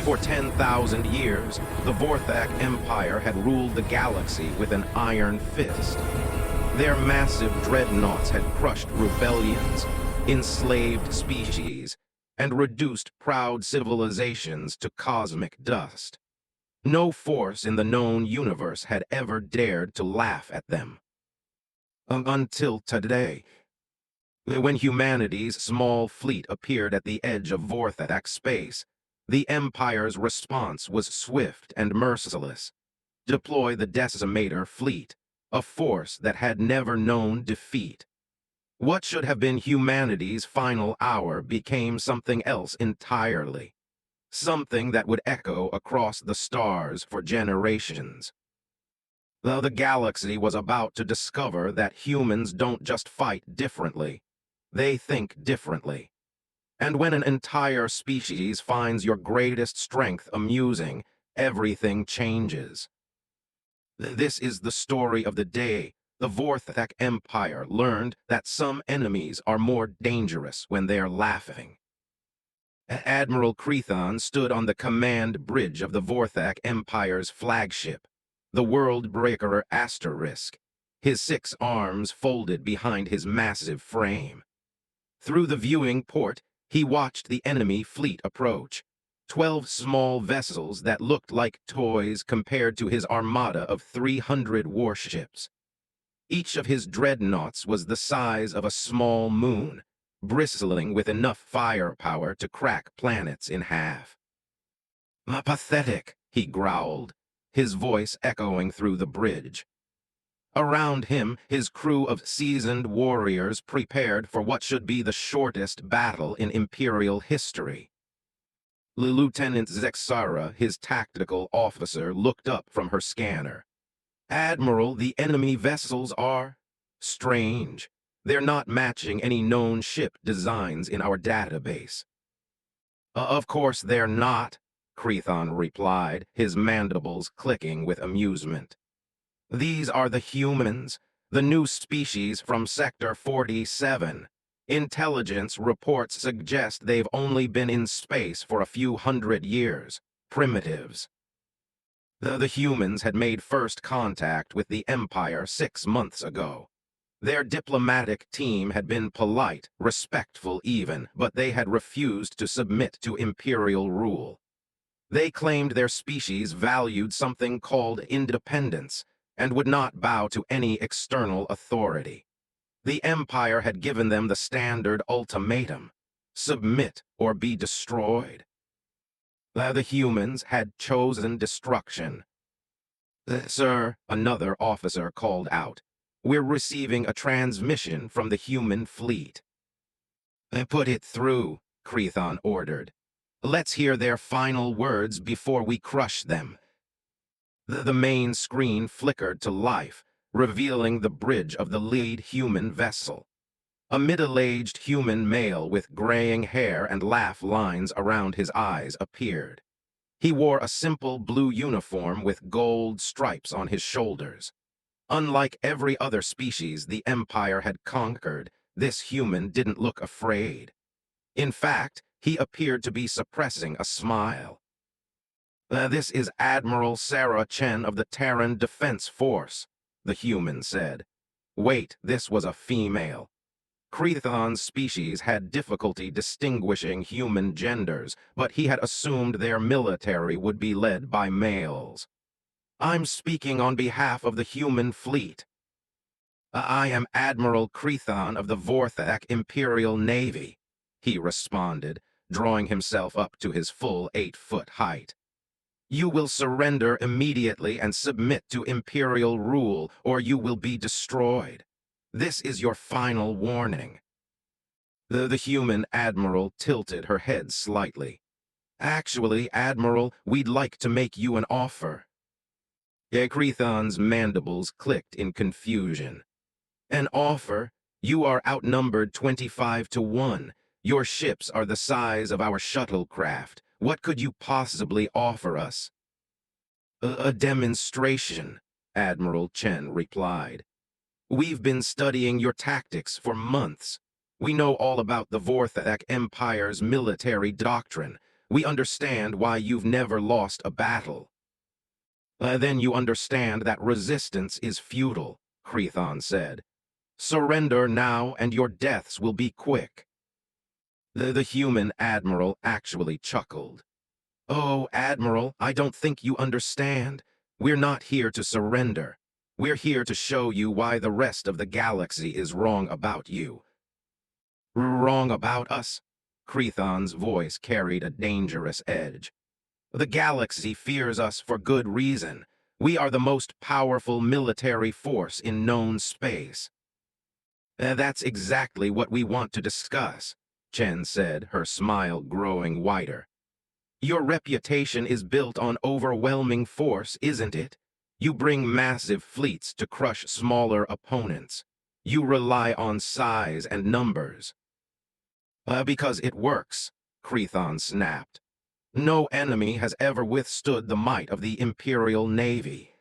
For 10,000 years, the Vorthak Empire had ruled the galaxy with an iron fist. Their massive dreadnoughts had crushed rebellions, enslaved species, and reduced proud civilizations to cosmic dust. No force in the known universe had ever dared to laugh at them. Until today, when humanity's small fleet appeared at the edge of Vorthak space, the Empire's response was swift and merciless. Deploy the Decimator fleet, a force that had never known defeat. What should have been humanity's final hour became something else entirely. Something that would echo across the stars for generations. Though the galaxy was about to discover that humans don't just fight differently, they think differently. And when an entire species finds your greatest strength amusing, everything changes. This is the story of the day the Vorthak Empire learned that some enemies are more dangerous when they're laughing. Admiral Crethon stood on the command bridge of the Vorthak Empire's flagship, the World-Breaker Asterisk, his 6 arms folded behind his massive frame. Through the viewing port, he watched the enemy fleet approach, 12 small vessels that looked like toys compared to his armada of 300 warships. Each of his dreadnoughts was the size of a small moon, bristling with enough firepower to crack planets in half. "Pathetic," he growled, his voice echoing through the bridge. Around him, his crew of seasoned warriors prepared for what should be the shortest battle in Imperial history. Lieutenant Zexara, his tactical officer, looked up from her scanner. "Admiral, the enemy vessels are strange. They're not matching any known ship designs in our database." Of course they're not," Crethon replied, his mandibles clicking with amusement. "These are the humans, the new species from Sector 47. Intelligence reports suggest they've only been in space for a few hundred years. Primitives." The humans had made first contact with the Empire 6 months ago. Their diplomatic team had been polite, respectful even, but they had refused to submit to Imperial rule. They claimed their species valued something called independence, and would not bow to any external authority. The Empire had given them the standard ultimatum: submit or be destroyed. The humans had chosen destruction. "Sir," another officer called out, "we're receiving a transmission from the human fleet." "Put it through," Crethon ordered. "Let's hear their final words before we crush them." The main screen flickered to life, revealing the bridge of the lead human vessel. A middle-aged human male with graying hair and laugh lines around his eyes appeared. He wore a simple blue uniform with gold stripes on his shoulders. Unlike every other species the Empire had conquered, this human didn't look afraid. In fact, he appeared to be suppressing a smile. "This is Admiral Sarah Chen of the Terran Defense Force," the human said. Wait, this was a female. Crethon's species had difficulty distinguishing human genders, but he had assumed their military would be led by males. "I'm speaking on behalf of the human fleet. I am Admiral Crethon of the Vorthak Imperial Navy," he responded, drawing himself up to his full 8-foot height. "You will surrender immediately and submit to Imperial rule, or you will be destroyed. This is your final warning." The human admiral tilted her head slightly. "Actually, Admiral, we'd like to make you an offer." Crethon's mandibles clicked in confusion. "An offer? You are outnumbered 25 to 1. Your ships are the size of our shuttlecraft. What could you possibly offer us?" A demonstration," Admiral Chen replied. "We've been studying your tactics for months. We know all about the Vorthak Empire's military doctrine. We understand why you've never lost a battle. Then you understand that resistance is futile, Crethon said. Surrender now and your deaths will be quick. The human admiral actually chuckled. Oh, Admiral, I don't think you understand. We're not here to surrender. We're here to show you why the rest of the galaxy is wrong about you. Wrong about us? Crethon's voice carried a dangerous edge. The galaxy fears us for good reason. We are the most powerful military force in known space. That's exactly what we want to discuss, Chen said, her smile growing wider. Your reputation is built on overwhelming force, isn't it? You bring massive fleets to crush smaller opponents. You rely on size and numbers. Because it works, Crethon snapped. No enemy has ever withstood the might of the Imperial Navy.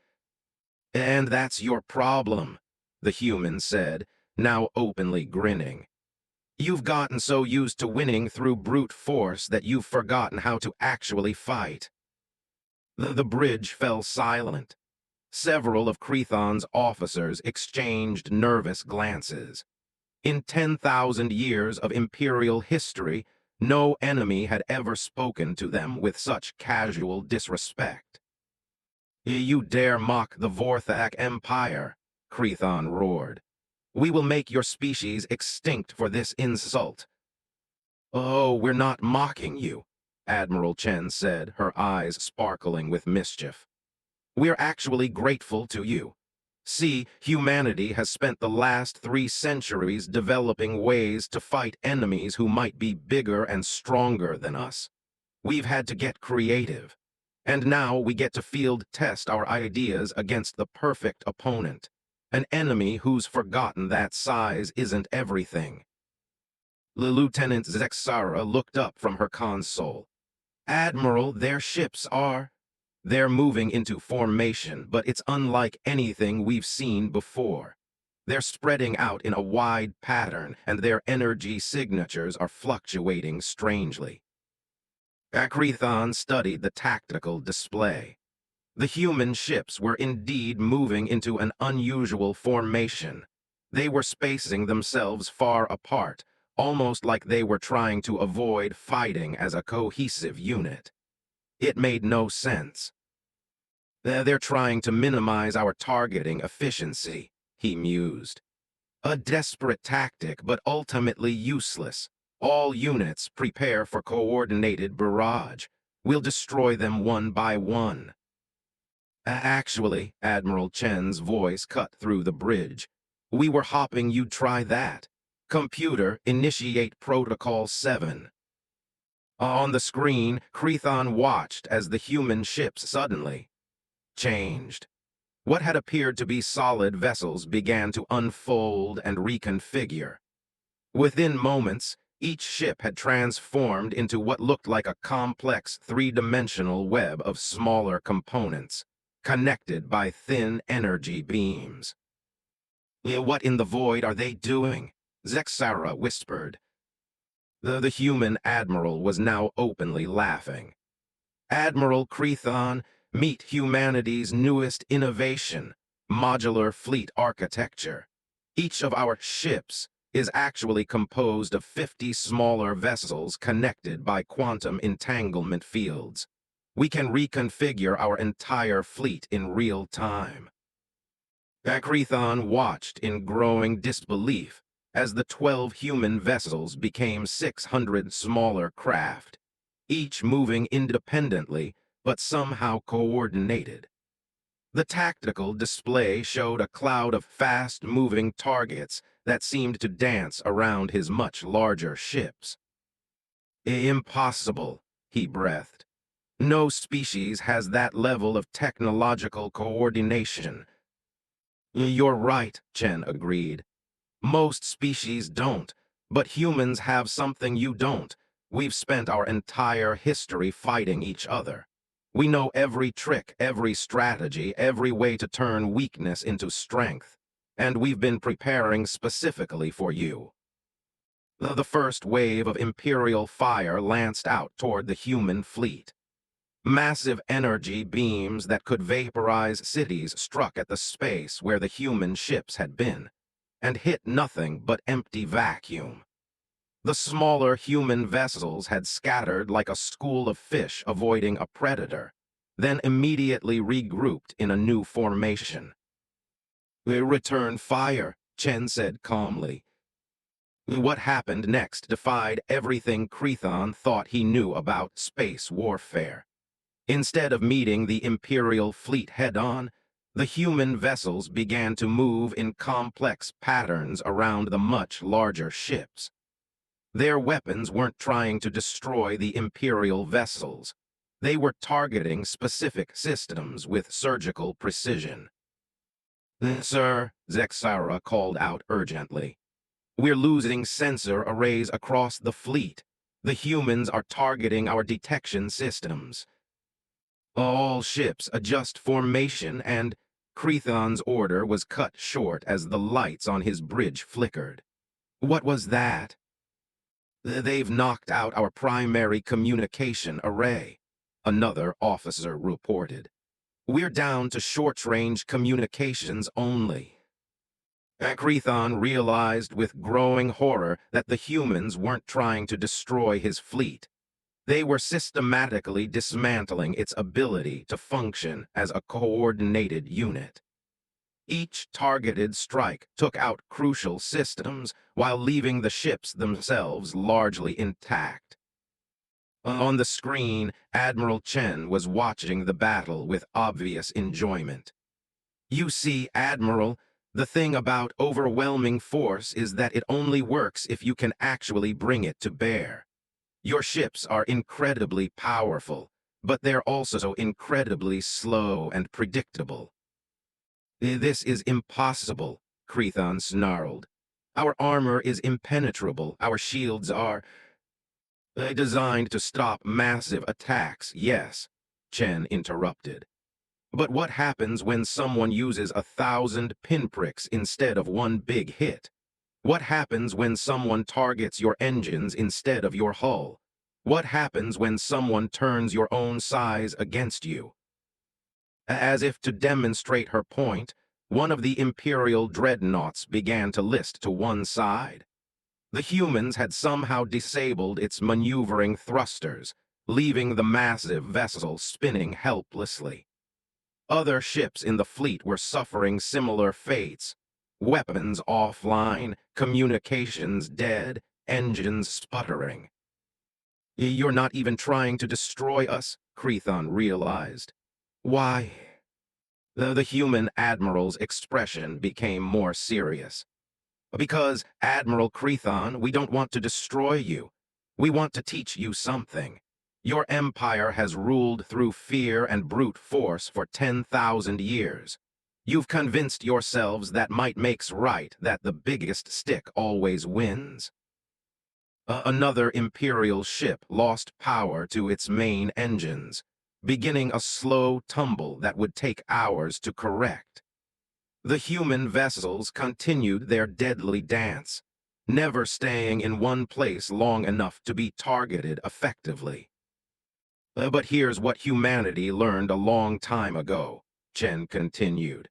And that's your problem, the human said, now openly grinning. You've gotten so used to winning through brute force that you've forgotten how to actually fight. The bridge fell silent. Several of Crethon's officers exchanged nervous glances. In 10,000 years of Imperial history, no enemy had ever spoken to them with such casual disrespect. You dare mock the Vorthak Empire, Crethon roared. We will make your species extinct for this insult. Oh, we're not mocking you, Admiral Chen said, her eyes sparkling with mischief. We're actually grateful to you. See, humanity has spent the last 3 centuries developing ways to fight enemies who might be bigger and stronger than us. We've had to get creative. And now we get to field test our ideas against the perfect opponent, an enemy who's forgotten that size isn't everything. Lieutenant Zexara looked up from her console. Admiral, their ships are... They're moving into formation, but it's unlike anything we've seen before. They're spreading out in a wide pattern, and their energy signatures are fluctuating strangely. Crethon studied the tactical display. The human ships were indeed moving into an unusual formation. They were spacing themselves far apart, almost like they were trying to avoid fighting as a cohesive unit. It made no sense. They're trying to minimize our targeting efficiency, he mused. A desperate tactic, but ultimately useless. All units prepare for coordinated barrage. We'll destroy them one by one. Actually, Admiral Chen's voice cut through the bridge. We were hoping you'd try that. Computer, initiate Protocol 7. On the screen, Crethon watched as the human ships suddenly changed. What had appeared to be solid vessels began to unfold and reconfigure. Within moments, each ship had transformed into what looked like a complex 3-dimensional web of smaller components, connected by thin energy beams. What in the void are they doing? Zexara whispered. The human admiral was now openly laughing. Admiral Crethon, meet humanity's newest innovation, modular fleet architecture. Each of our ships is actually composed of 50 smaller vessels connected by quantum entanglement fields. We can reconfigure our entire fleet in real time. Crethon watched in growing disbelief as the 12 human vessels became 600 smaller craft, each moving independently but somehow coordinated. The tactical display showed a cloud of fast-moving targets that seemed to dance around his much larger ships. Impossible, he breathed. No species has that level of technological coordination. You're right, Chen agreed. Most species don't, but humans have something you don't. We've spent our entire history fighting each other. We know every trick, every strategy, every way to turn weakness into strength. And we've been preparing specifically for you. The first wave of Imperial fire lanced out toward the human fleet. Massive energy beams that could vaporize cities struck at the space where the human ships had been, and hit nothing but empty vacuum. The smaller human vessels had scattered like a school of fish avoiding a predator, then immediately regrouped in a new formation. "We return fire," Chen said calmly. What happened next defied everything Crethon thought he knew about space warfare. Instead of meeting the Imperial fleet head-on, the human vessels began to move in complex patterns around the much larger ships. Their weapons weren't trying to destroy the Imperial vessels. They were targeting specific systems with surgical precision. "Sir," Zexara called out urgently, "we're losing sensor arrays across the fleet. The humans are targeting our detection systems." "All ships adjust formation," and Crethon's order was cut short as the lights on his bridge flickered. "What was that?" "They've knocked out our primary communication array," another officer reported. "We're down to short-range communications only." Crethon realized with growing horror that the humans weren't trying to destroy his fleet. They were systematically dismantling its ability to function as a coordinated unit. Each targeted strike took out crucial systems while leaving the ships themselves largely intact. On the screen, Admiral Chen was watching the battle with obvious enjoyment. "You see, Admiral, the thing about overwhelming force is that it only works if you can actually bring it to bear. Your ships are incredibly powerful, but they're also incredibly slow and predictable." "This is impossible," Crethon snarled. "Our armor is impenetrable. Our shields are designed to stop massive attacks, yes," Chen interrupted. "But what happens when someone uses 1,000 pinpricks instead of one big hit? What happens when someone targets your engines instead of your hull? What happens when someone turns your own size against you?" As if to demonstrate her point, one of the Imperial dreadnoughts began to list to one side. The humans had somehow disabled its maneuvering thrusters, leaving the massive vessel spinning helplessly. Other ships in the fleet were suffering similar fates. Weapons offline, communications dead, engines sputtering. "You're not even trying to destroy us," Crethon realized. "Why?" The human admiral's expression became more serious. "Because, Admiral Crethon, we don't want to destroy you. We want to teach you something. Your empire has ruled through fear and brute force for 10,000 years. You've convinced yourselves that might makes right, that the biggest stick always wins." Another Imperial ship lost power to its main engines, beginning a slow tumble that would take hours to correct. The human vessels continued their deadly dance, never staying in one place long enough to be targeted effectively. But here's what humanity learned a long time ago," Chen continued.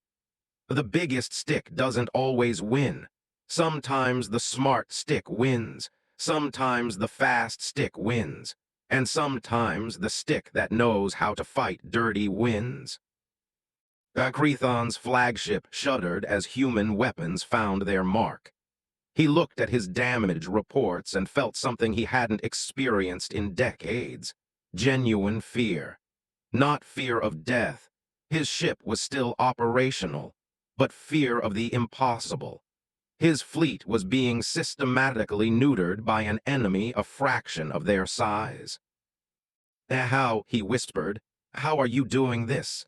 "The biggest stick doesn't always win. Sometimes the smart stick wins, sometimes the fast stick wins, and sometimes the stick that knows how to fight dirty wins." Crethon's flagship shuddered as human weapons found their mark. He looked at his damage reports and felt something he hadn't experienced in decades: genuine fear. Not fear of death. His ship was still operational, but fear of the impossible. His fleet was being systematically neutered by an enemy a fraction of their size. "How," he whispered, "how are you doing this?"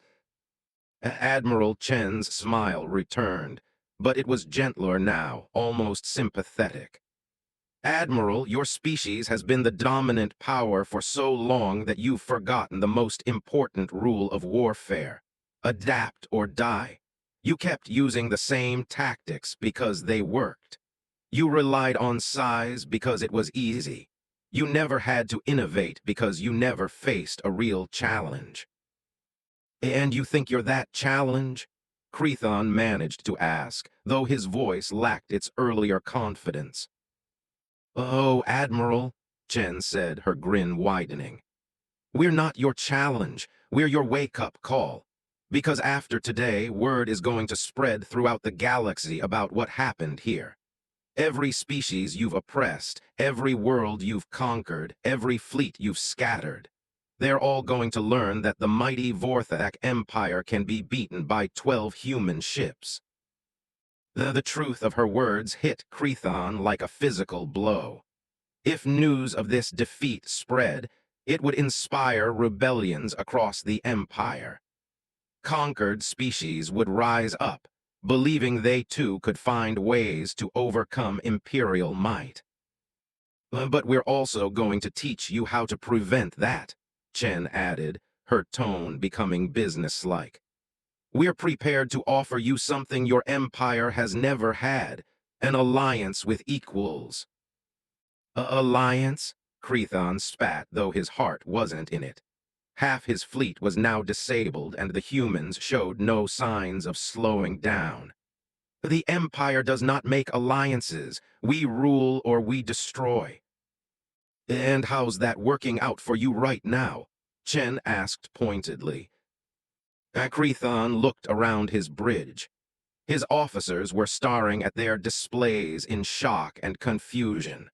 Admiral Chen's smile returned, but it was gentler now, almost sympathetic. "Admiral, your species has been the dominant power for so long that you've forgotten the most important rule of warfare: adapt or die. You kept using the same tactics because they worked. You relied on size because it was easy. You never had to innovate because you never faced a real challenge. And you think you're that challenge? Crethon managed to ask, though his voice lacked its earlier confidence. Oh, Admiral, Chen said, her grin widening. We're not your challenge, we're your wake-up call. Because after today, word is going to spread throughout the galaxy about what happened here. Every species you've oppressed, every world you've conquered, every fleet you've scattered. They're all going to learn that the mighty Vorthak Empire can be beaten by 12 human ships. The truth of her words hit Crethon like a physical blow. If news of this defeat spread, it would inspire rebellions across the Empire. Conquered species would rise up, believing they too could find ways to overcome imperial might. But we're also going to teach you how to prevent that, Chen added, her tone becoming businesslike. We're prepared to offer you something your empire has never had, an alliance with equals. Alliance? Crethon spat, though his heart wasn't in it. Half his fleet was now disabled, and the humans showed no signs of slowing down. The Empire does not make alliances. We rule or we destroy. And how's that working out for you right now? Chen asked pointedly. Crethon looked around his bridge. His officers were staring at their displays in shock and confusion.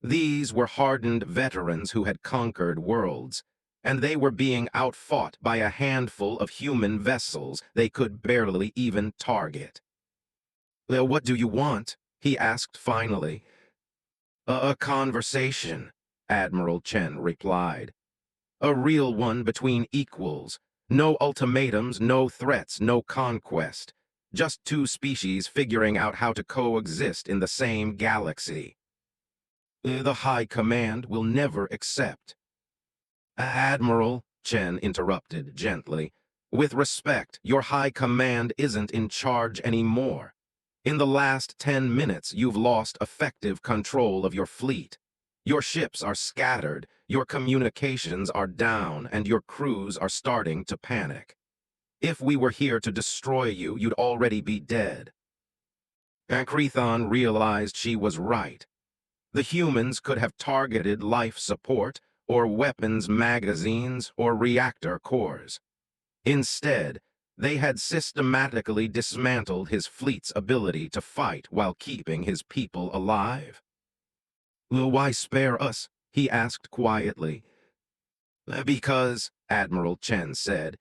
These were hardened veterans who had conquered worlds, and they were being outfought by a handful of human vessels they could barely even target. What do you want? He asked finally. A conversation, Admiral Chen replied. A real one between equals. No ultimatums, no threats, no conquest. Just two species figuring out how to coexist in the same galaxy. The High Command will never accept. Admiral, Chen interrupted gently, with respect, your High Command isn't in charge anymore. In the last 10 minutes, you've lost effective control of your fleet. Your ships are scattered, your communications are down, and your crews are starting to panic. If we were here to destroy you, you'd already be dead. Crethon realized she was right. The humans could have targeted life support, or weapons magazines, or reactor cores. Instead, they had systematically dismantled his fleet's ability to fight while keeping his people alive. Why spare us? He asked quietly. Because, Admiral Chen said,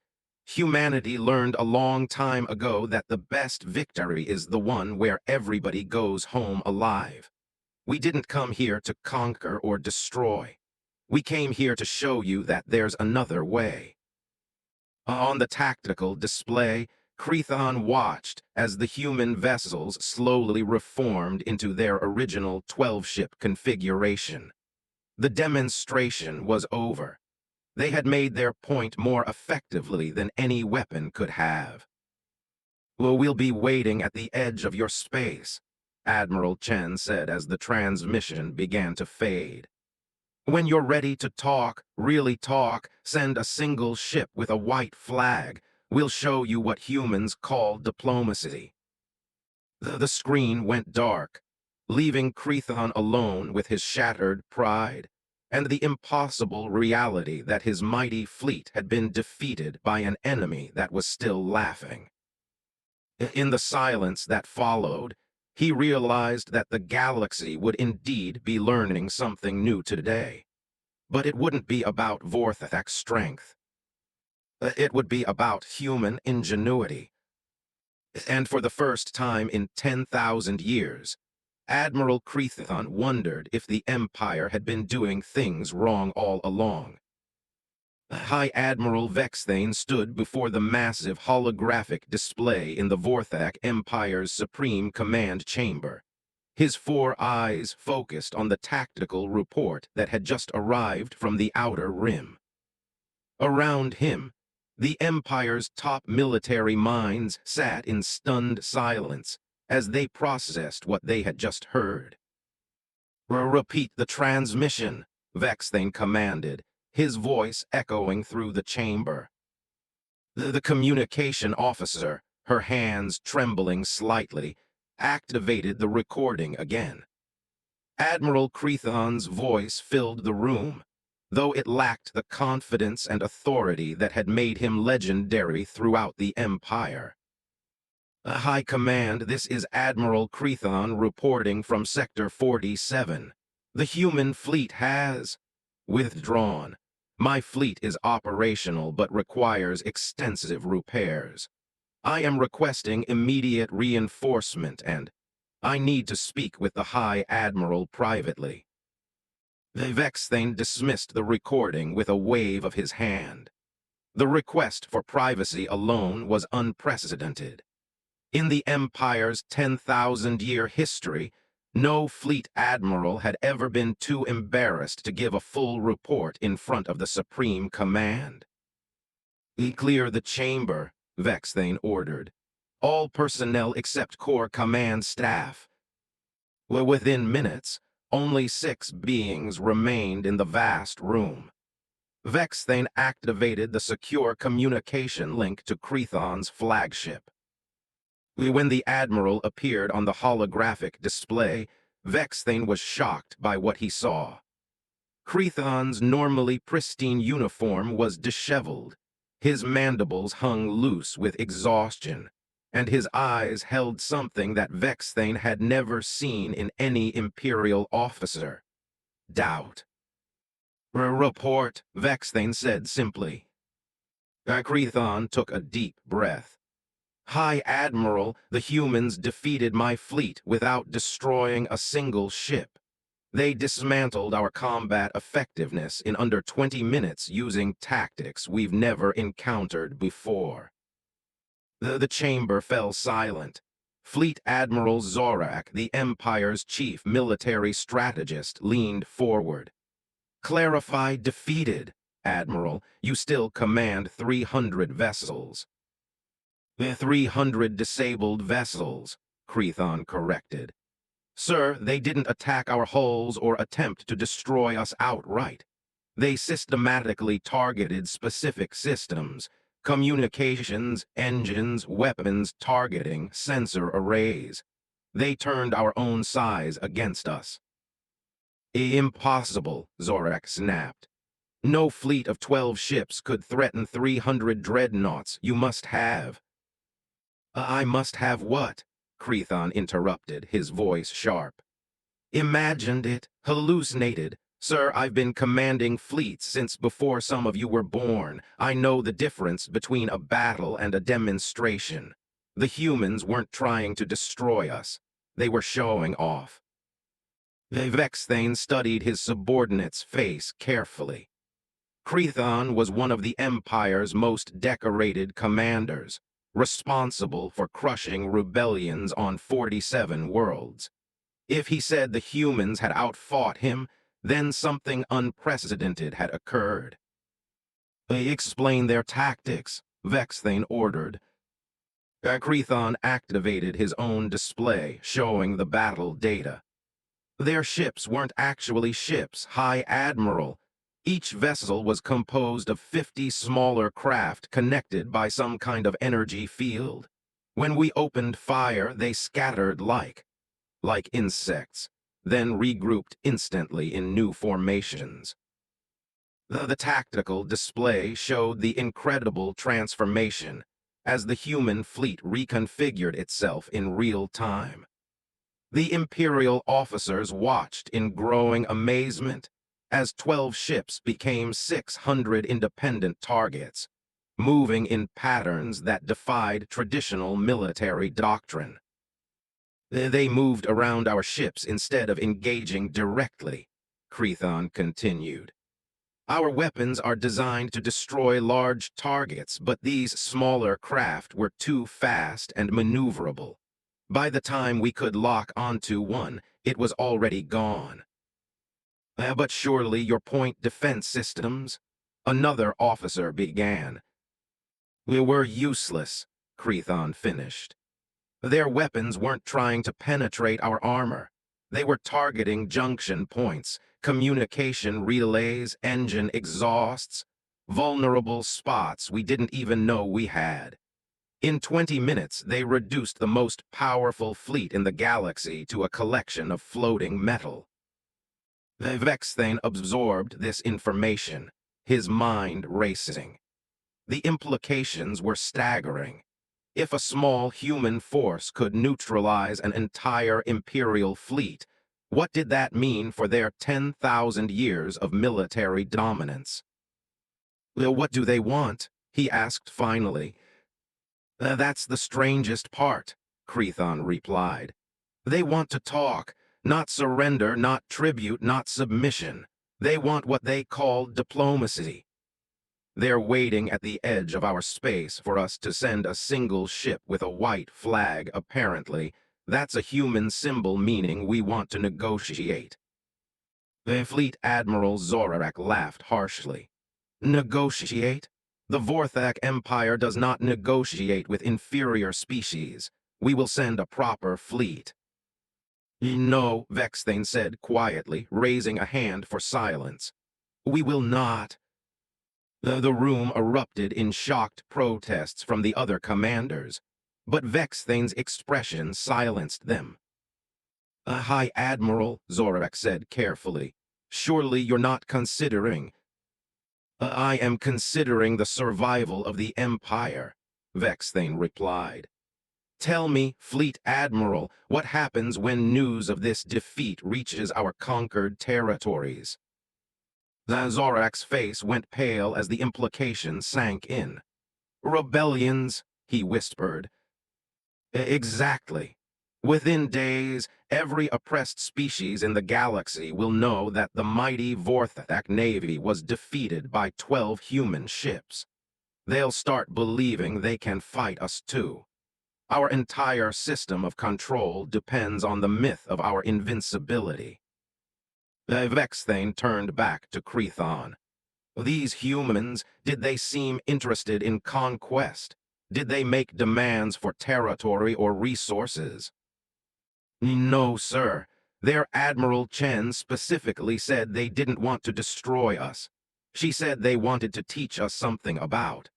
humanity learned a long time ago that the best victory is the one where everybody goes home alive. We didn't come here to conquer or destroy. We came here to show you that there's another way. On the tactical display, Crethon watched as the human vessels slowly reformed into their original 12-ship configuration. The demonstration was over. They had made their point more effectively than any weapon could have. We'll be waiting at the edge of your space, Admiral Chen said as the transmission began to fade. When you're ready to talk, really talk, send a single ship with a white flag. We'll show you what humans call diplomacy. The screen went dark, leaving Crethon alone with his shattered pride and the impossible reality that his mighty fleet had been defeated by an enemy that was still laughing. In the silence that followed, he realized that the galaxy would indeed be learning something new today. But it wouldn't be about Vorthak's strength. It would be about human ingenuity. And for the first time in 10,000 years, Admiral Crethon wondered if the Empire had been doing things wrong all along. High Admiral Vexthane stood before the massive holographic display in the Vorthak Empire's Supreme Command Chamber, his 4 eyes focused on the tactical report that had just arrived from the Outer Rim. Around him, the Empire's top military minds sat in stunned silence, as they processed what they had just heard. Repeat the transmission, Vexthane commanded, his voice echoing through the chamber. The communication officer, her hands trembling slightly, activated the recording again. Admiral Crethon's voice filled the room, though it lacked the confidence and authority that had made him legendary throughout the Empire. High Command, this is Admiral Crethon reporting from Sector 47. The human fleet has withdrawn. My fleet is operational but requires extensive repairs. I am requesting immediate reinforcement and I need to speak with the High Admiral privately. Vexthane dismissed the recording with a wave of his hand. The request for privacy alone was unprecedented. In the Empire's 10,000-year history, no fleet admiral had ever been too embarrassed to give a full report in front of the Supreme Command. Clear the chamber, Vexthane ordered. All personnel except core command staff. Within minutes, only 6 beings remained in the vast room. Vexthane activated the secure communication link to Crethon's flagship. When the Admiral appeared on the holographic display, Vexthane was shocked by what he saw. Crethon's normally pristine uniform was disheveled. His mandibles hung loose with exhaustion, and his eyes held something that Vexthane had never seen in any Imperial officer: doubt. Report, Vexthane said simply. Crethon took a deep breath. High Admiral, the humans defeated my fleet without destroying a single ship. They dismantled our combat effectiveness in under 20 minutes using tactics we've never encountered before. The chamber fell silent. Fleet Admiral Zorak, the Empire's chief military strategist, leaned forward. Clarify defeated, Admiral. You still command 300 vessels. 300 disabled vessels, Crethon corrected. Sir, they didn't attack our hulls or attempt to destroy us outright. They systematically targeted specific systems: communications, engines, weapons, targeting, sensor arrays. They turned our own size against us. Impossible, Zorak snapped. No fleet of 12 ships could threaten 300 dreadnoughts. You must have. I must have what? Crethon interrupted, his voice sharp. Imagined it, hallucinated. Sir, I've been commanding fleets since before some of you were born. I know the difference between a battle and a demonstration. The humans weren't trying to destroy us. They were showing off. Vexthane studied his subordinate's face carefully. Crethon was one of the Empire's most decorated commanders, responsible for crushing rebellions on 47 worlds. If he said the humans had outfought him, then something unprecedented had occurred. Explain their tactics, Vexthane ordered. Crethon activated his own display, showing the battle data. Their ships weren't actually ships, High Admiral. Each vessel was composed of 50 smaller craft connected by some kind of energy field. When we opened fire, they scattered like insects, then regrouped instantly in new formations. The tactical display showed the incredible transformation as the human fleet reconfigured itself in real time. The Imperial officers watched in growing amazement as 12 ships became 600 independent targets, moving in patterns that defied traditional military doctrine. They moved around our ships instead of engaging directly, Crethon continued. Our weapons are designed to destroy large targets, but these smaller craft were too fast and maneuverable. By the time we could lock onto one, it was already gone. But surely your point defense systems? Another officer began. We were useless, Crethon finished. Their weapons weren't trying to penetrate our armor. They were targeting junction points, communication relays, engine exhausts, vulnerable spots we didn't even know we had. In 20 minutes, they reduced the most powerful fleet in the galaxy to a collection of floating metal. Vexthane absorbed this information, his mind racing. The implications were staggering. If a small human force could neutralize an entire Imperial fleet, what did that mean for their 10,000 years of military dominance? What do they want? He asked finally. That's the strangest part, Crethon replied. They want to talk, not surrender, not tribute, not submission. They want what they call diplomacy. They're waiting at the edge of our space for us to send a single ship with a white flag, apparently. That's a human symbol meaning we want to negotiate. The Fleet Admiral Zorak laughed harshly. Negotiate? The Vorthak Empire does not negotiate with inferior species. We will send a proper fleet. No, Vexthane said quietly, raising a hand for silence. We will not. The room erupted in shocked protests from the other commanders, but Vexthane's expression silenced them. High Admiral, Zorak said carefully, surely you're not considering... I am considering the survival of the Empire, Vexthane replied. Tell me, Fleet Admiral, what happens when news of this defeat reaches our conquered territories? Zorak's face went pale as the implication sank in. Rebellions, he whispered. Exactly. Within days, every oppressed species in the galaxy will know that the mighty Vorthak Navy was defeated by 12 human ships. They'll start believing they can fight us too. Our entire system of control depends on the myth of our invincibility. Vexthane turned back to Crethon. These humans, did they seem interested in conquest? Did they make demands for territory or resources? No, sir. Their Admiral Chen specifically said they didn't want to destroy us. She said they wanted to teach us something about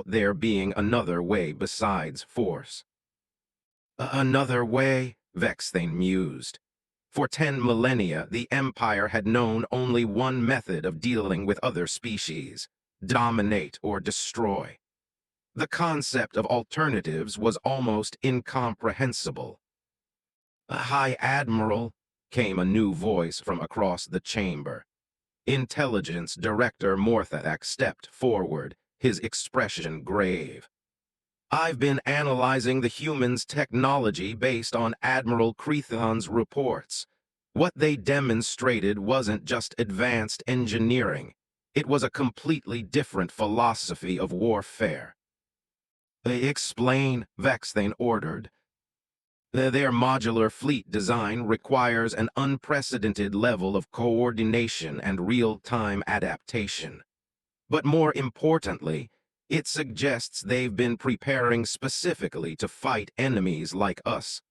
there being another way besides force. Another way? Vexthane mused. For 10 millennia, the Empire had known only one method of dealing with other species: dominate or destroy. The concept of alternatives was almost incomprehensible. High Admiral, came a new voice from across the chamber. Intelligence Director Morthak stepped forward, his expression grave. I've been analyzing the humans' technology based on Admiral Crethon's reports. What they demonstrated wasn't just advanced engineering. It was a completely different philosophy of warfare. Explain, Vexthane ordered. Their modular fleet design requires an unprecedented level of coordination and real-time adaptation. But more importantly, it suggests they've been preparing specifically to fight enemies like us.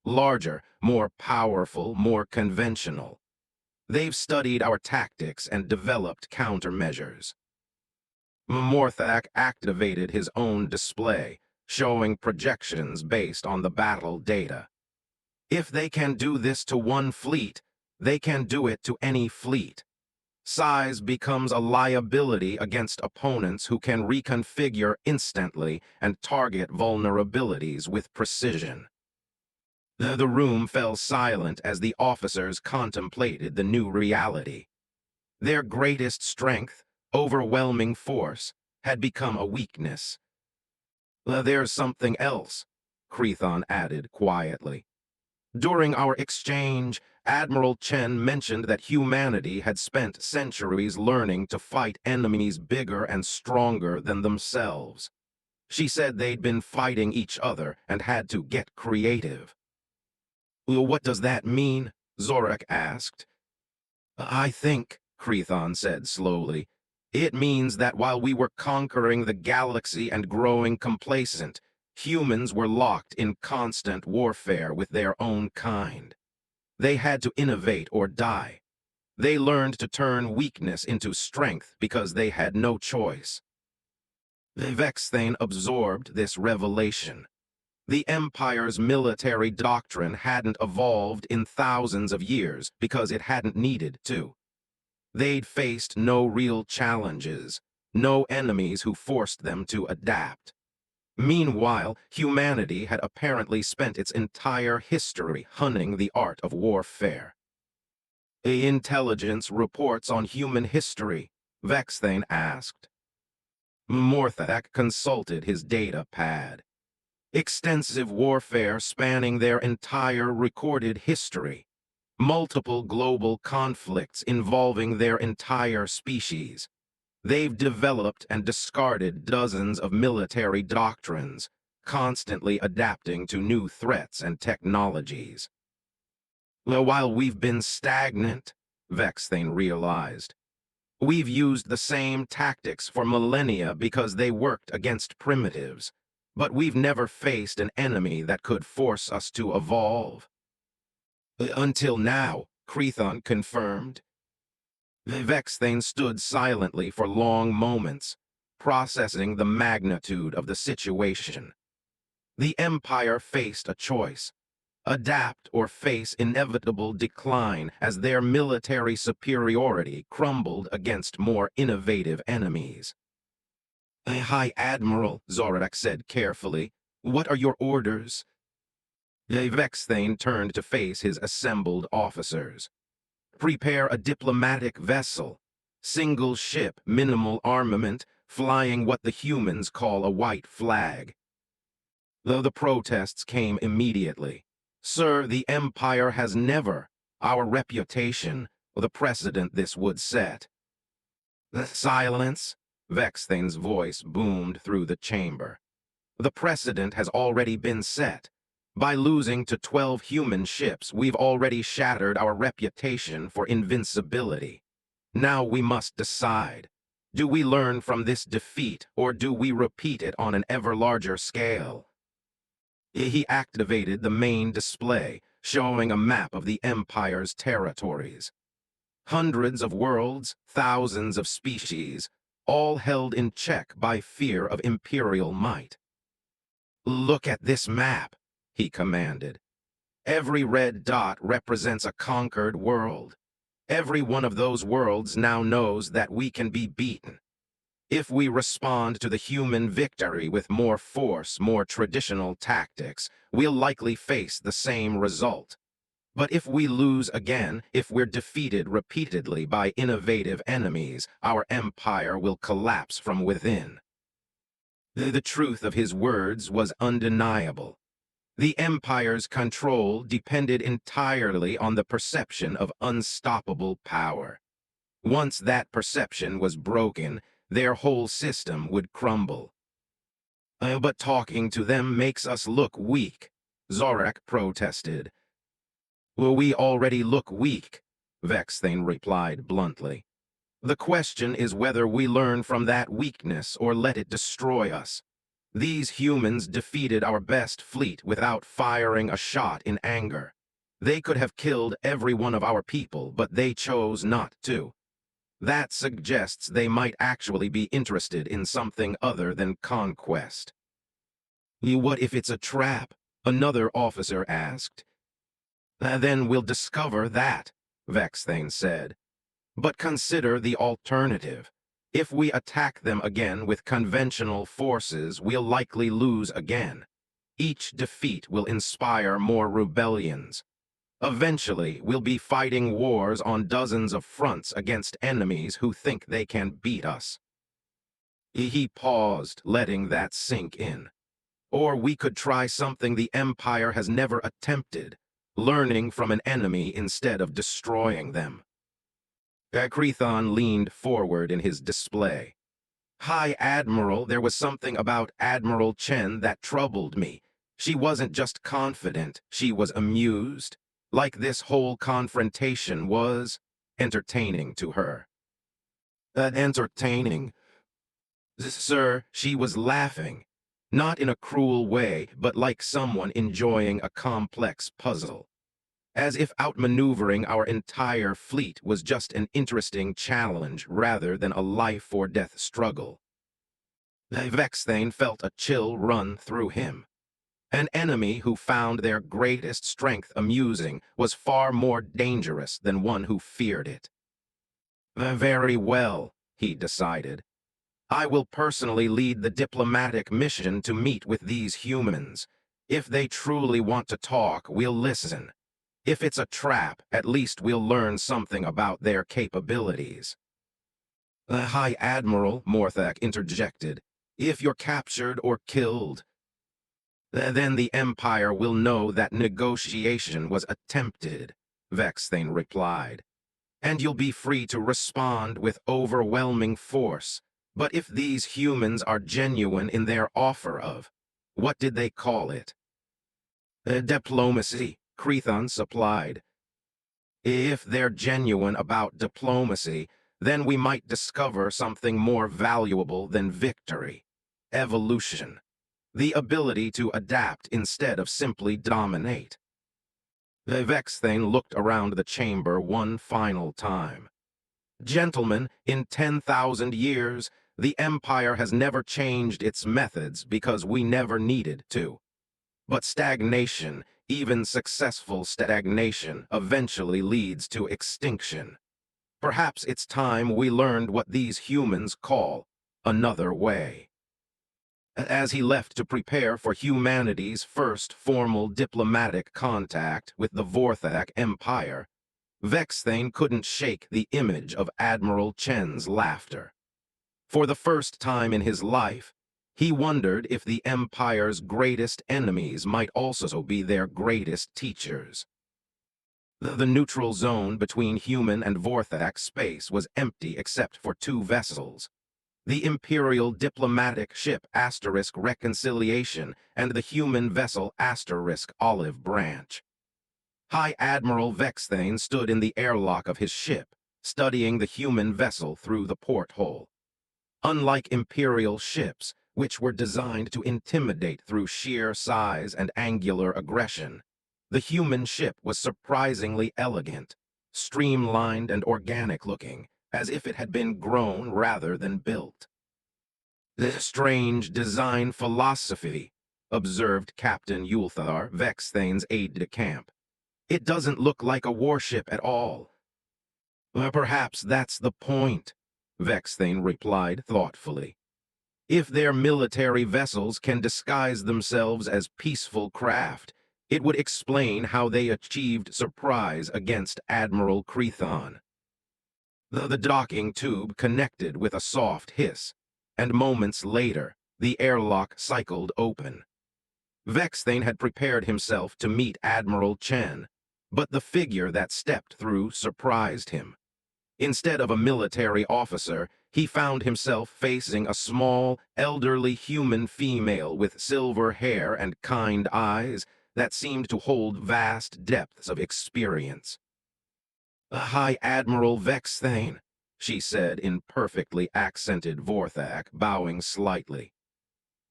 Larger, more powerful, more conventional. They've studied our tactics and developed countermeasures. Morthak activated his own display, showing projections based on the battle data. If they can do this to one fleet, they can do it to any fleet. Size becomes a liability against opponents who can reconfigure instantly and target vulnerabilities with precision. The room fell silent as the officers contemplated the new reality. Their greatest strength, overwhelming force, had become a weakness. There's something else, Crethon added quietly. During our exchange, Admiral Chen mentioned that humanity had spent centuries learning to fight enemies bigger and stronger than themselves. She said they'd been fighting each other and had to get creative. What does that mean? Zorak asked. I think, Crethon said slowly, it means that while we were conquering the galaxy and growing complacent, Humans were locked in constant warfare with their own kind. They had to innovate or die. They learned to turn weakness into strength because they had no choice. Vexthane absorbed this revelation. The Empire's military doctrine hadn't evolved in thousands of years because it hadn't needed to. They'd faced no real challenges, no enemies who forced them to adapt. Meanwhile, humanity had apparently spent its entire history hunting the art of warfare. Intelligence reports on human history, Vexthane asked. Morthak consulted his data pad. Extensive warfare spanning their entire recorded history. Multiple global conflicts involving their entire species. They've developed and discarded dozens of military doctrines, constantly adapting to new threats and technologies. While we've been stagnant, Vexthane realized, we've used the same tactics for millennia because they worked against primitives, but we've never faced an enemy that could force us to evolve. Until now, Crethon confirmed. Vexthane stood silently for long moments, processing the magnitude of the situation. The Empire faced a choice: adapt or face inevitable decline as their military superiority crumbled against more innovative enemies. High Admiral, Zorak said carefully, what are your orders? Vexthane turned to face his assembled officers. Prepare a diplomatic vessel, single ship, minimal armament, flying what the humans call a white flag. Though the protests came immediately. Sir, the Empire has never, our reputation, the precedent this would set. Silence, Vexthane's voice boomed through the chamber. The precedent has already been set. By losing to 12 human ships, we've already shattered our reputation for invincibility. Now we must decide. Do we learn from this defeat, or do we repeat it on an ever larger scale? He activated the main display, showing a map of the Empire's territories. Hundreds of worlds, thousands of species, all held in check by fear of Imperial might. Look at this map, he commanded. Every red dot represents a conquered world. Every one of those worlds now knows that we can be beaten. If we respond to the human victory with more force, more traditional tactics, we'll likely face the same result. But if we lose again, if we're defeated repeatedly by innovative enemies, our empire will collapse from within. The truth of his words was undeniable. The Empire's control depended entirely on the perception of unstoppable power. Once that perception was broken, their whole system would crumble. But talking to them makes us look weak, Zorak protested. Well, we already look weak, Vexthane replied bluntly. The question is whether we learn from that weakness or let it destroy us. These humans defeated our best fleet without firing a shot in anger. They could have killed every one of our people, but they chose not to. That suggests they might actually be interested in something other than conquest. What if it's a trap? Another officer asked. Then we'll discover that, Vexthane said. But consider the alternative. If we attack them again with conventional forces, we'll likely lose again. Each defeat will inspire more rebellions. Eventually, we'll be fighting wars on dozens of fronts against enemies who think they can beat us. He paused, letting that sink in. Or we could try something the Empire has never attempted, learning from an enemy instead of destroying them. Crethon leaned forward in his display. High Admiral, there was something about Admiral Chen that troubled me. She wasn't just confident, she was amused, like this whole confrontation was entertaining to her. Entertaining? Sir, she was laughing. Not in a cruel way, but like someone enjoying a complex puzzle. As if outmaneuvering our entire fleet was just an interesting challenge rather than a life-or-death struggle. Vexthane felt a chill run through him. An enemy who found their greatest strength amusing was far more dangerous than one who feared it. Very well, he decided. I will personally lead the diplomatic mission to meet with these humans. If they truly want to talk, we'll listen. If it's a trap, at least we'll learn something about their capabilities. The High Admiral, Morthak interjected. If you're captured or killed, then the Empire will know that negotiation was attempted, Vexthane replied. And you'll be free to respond with overwhelming force. But if these humans are genuine in their offer of, what did they call it? Diplomacy, Crethon supplied. If they're genuine about diplomacy, then we might discover something more valuable than victory. Evolution. The ability to adapt instead of simply dominate. The Vexthane looked around the chamber one final time. Gentlemen, in 10,000 years, the Empire has never changed its methods because we never needed to. But stagnation, even successful stagnation, eventually leads to extinction. Perhaps it's time we learned what these humans call another way. As he left to prepare for humanity's first formal diplomatic contact with the Vorthak Empire, Vexthane couldn't shake the image of Admiral Chen's laughter. For the first time in his life, he wondered if the Empire's greatest enemies might also be their greatest teachers. The neutral zone between human and Vorthak space was empty except for two vessels. The Imperial diplomatic ship *Reconciliation and the human vessel *Olive Branch. High Admiral Vexthane stood in the airlock of his ship, studying the human vessel through the porthole. Unlike Imperial ships, which were designed to intimidate through sheer size and angular aggression, the human ship was surprisingly elegant, streamlined and organic-looking, as if it had been grown rather than built. "This strange design philosophy," observed Captain Yulthar, Vexthane's aide-de-camp. "It doesn't look like a warship at all." "Perhaps that's the point," Vexthane replied thoughtfully. "If their military vessels can disguise themselves as peaceful craft, it would explain how they achieved surprise against Admiral Crethon." The docking tube connected with a soft hiss, and moments later, the airlock cycled open. Vexthane had prepared himself to meet Admiral Chen, but the figure that stepped through surprised him. Instead of a military officer, he found himself facing a small, elderly human female with silver hair and kind eyes that seemed to hold vast depths of experience. "High Admiral Vexthane," she said in perfectly accented Vorthak, bowing slightly.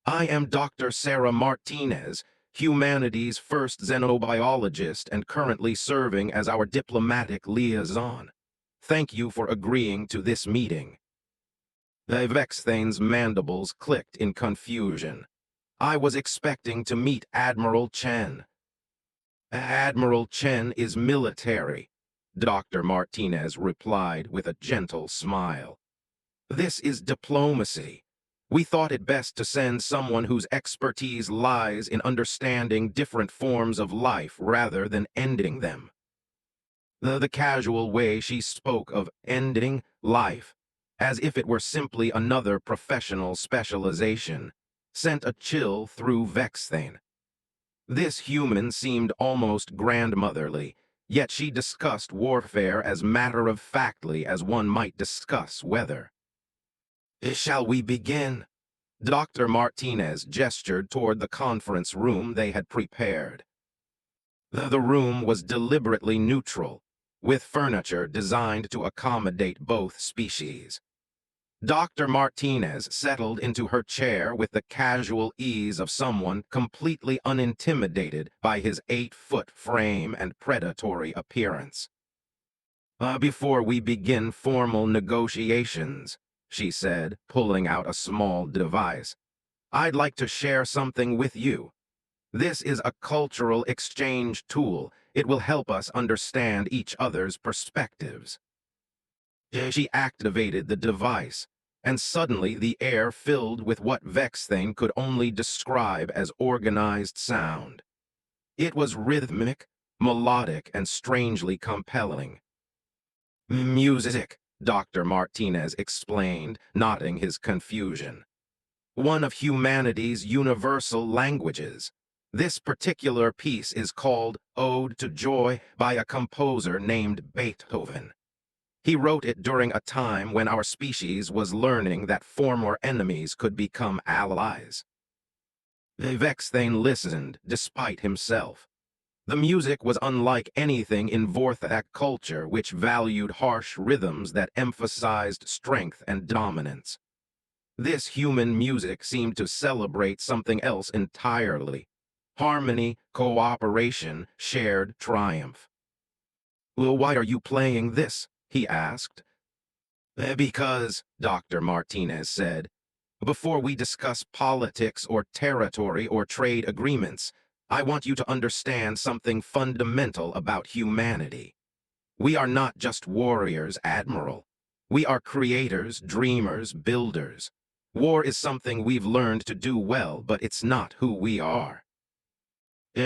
"I am Dr. Sarah Martinez, humanity's first xenobiologist and currently serving as our diplomatic liaison. Thank you for agreeing to this meeting." Vexthane's mandibles clicked in confusion. "I was expecting to meet Admiral Chen." "Admiral Chen is military," Dr. Martinez replied with a gentle smile. "This is diplomacy. We thought it best to send someone whose expertise lies in understanding different forms of life rather than ending them." The casual way she spoke of ending life, as if it were simply another professional specialization, sent a chill through Vexthane. This human seemed almost grandmotherly, yet she discussed warfare as matter-of-factly as one might discuss weather. "Shall we begin?" Dr. Martinez gestured toward the conference room they had prepared. The room was deliberately neutral, with furniture designed to accommodate both species. Dr. Martinez settled into her chair with the casual ease of someone completely unintimidated by his 8-foot frame and predatory appearance. Before we begin formal negotiations, she said, pulling out a small device, I'd like to share something with you. This is a cultural exchange tool. It will help us understand each other's perspectives. She activated the device, and suddenly the air filled with what Vexthane could only describe as organized sound. It was rhythmic, melodic, and strangely compelling. Music, Dr. Martinez explained, nodding his confusion. One of humanity's universal languages. This particular piece is called Ode to Joy by a composer named Beethoven. He wrote it during a time when our species was learning that former enemies could become allies. Vexthane listened, despite himself. The music was unlike anything in Vorthak culture, which valued harsh rhythms that emphasized strength and dominance. This human music seemed to celebrate something else entirely: harmony, cooperation, shared triumph. "Well, why are you playing this?" he asked. Because," Dr. Martinez said, "before we discuss politics or territory or trade agreements, I want you to understand something fundamental about humanity. We are not just warriors, Admiral. We are creators, dreamers, builders. War is something we've learned to do well, but it's not who we are."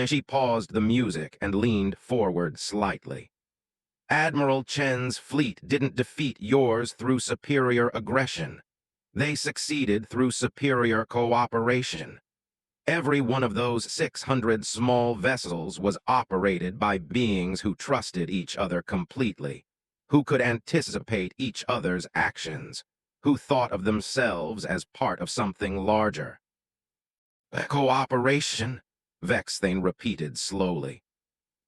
She paused the music and leaned forward slightly. "Admiral Chen's fleet didn't defeat yours through superior aggression. They succeeded through superior cooperation. Every one of those 600 small vessels was operated by beings who trusted each other completely, who could anticipate each other's actions, who thought of themselves as part of something larger." "Cooperation," Vexthane repeated slowly.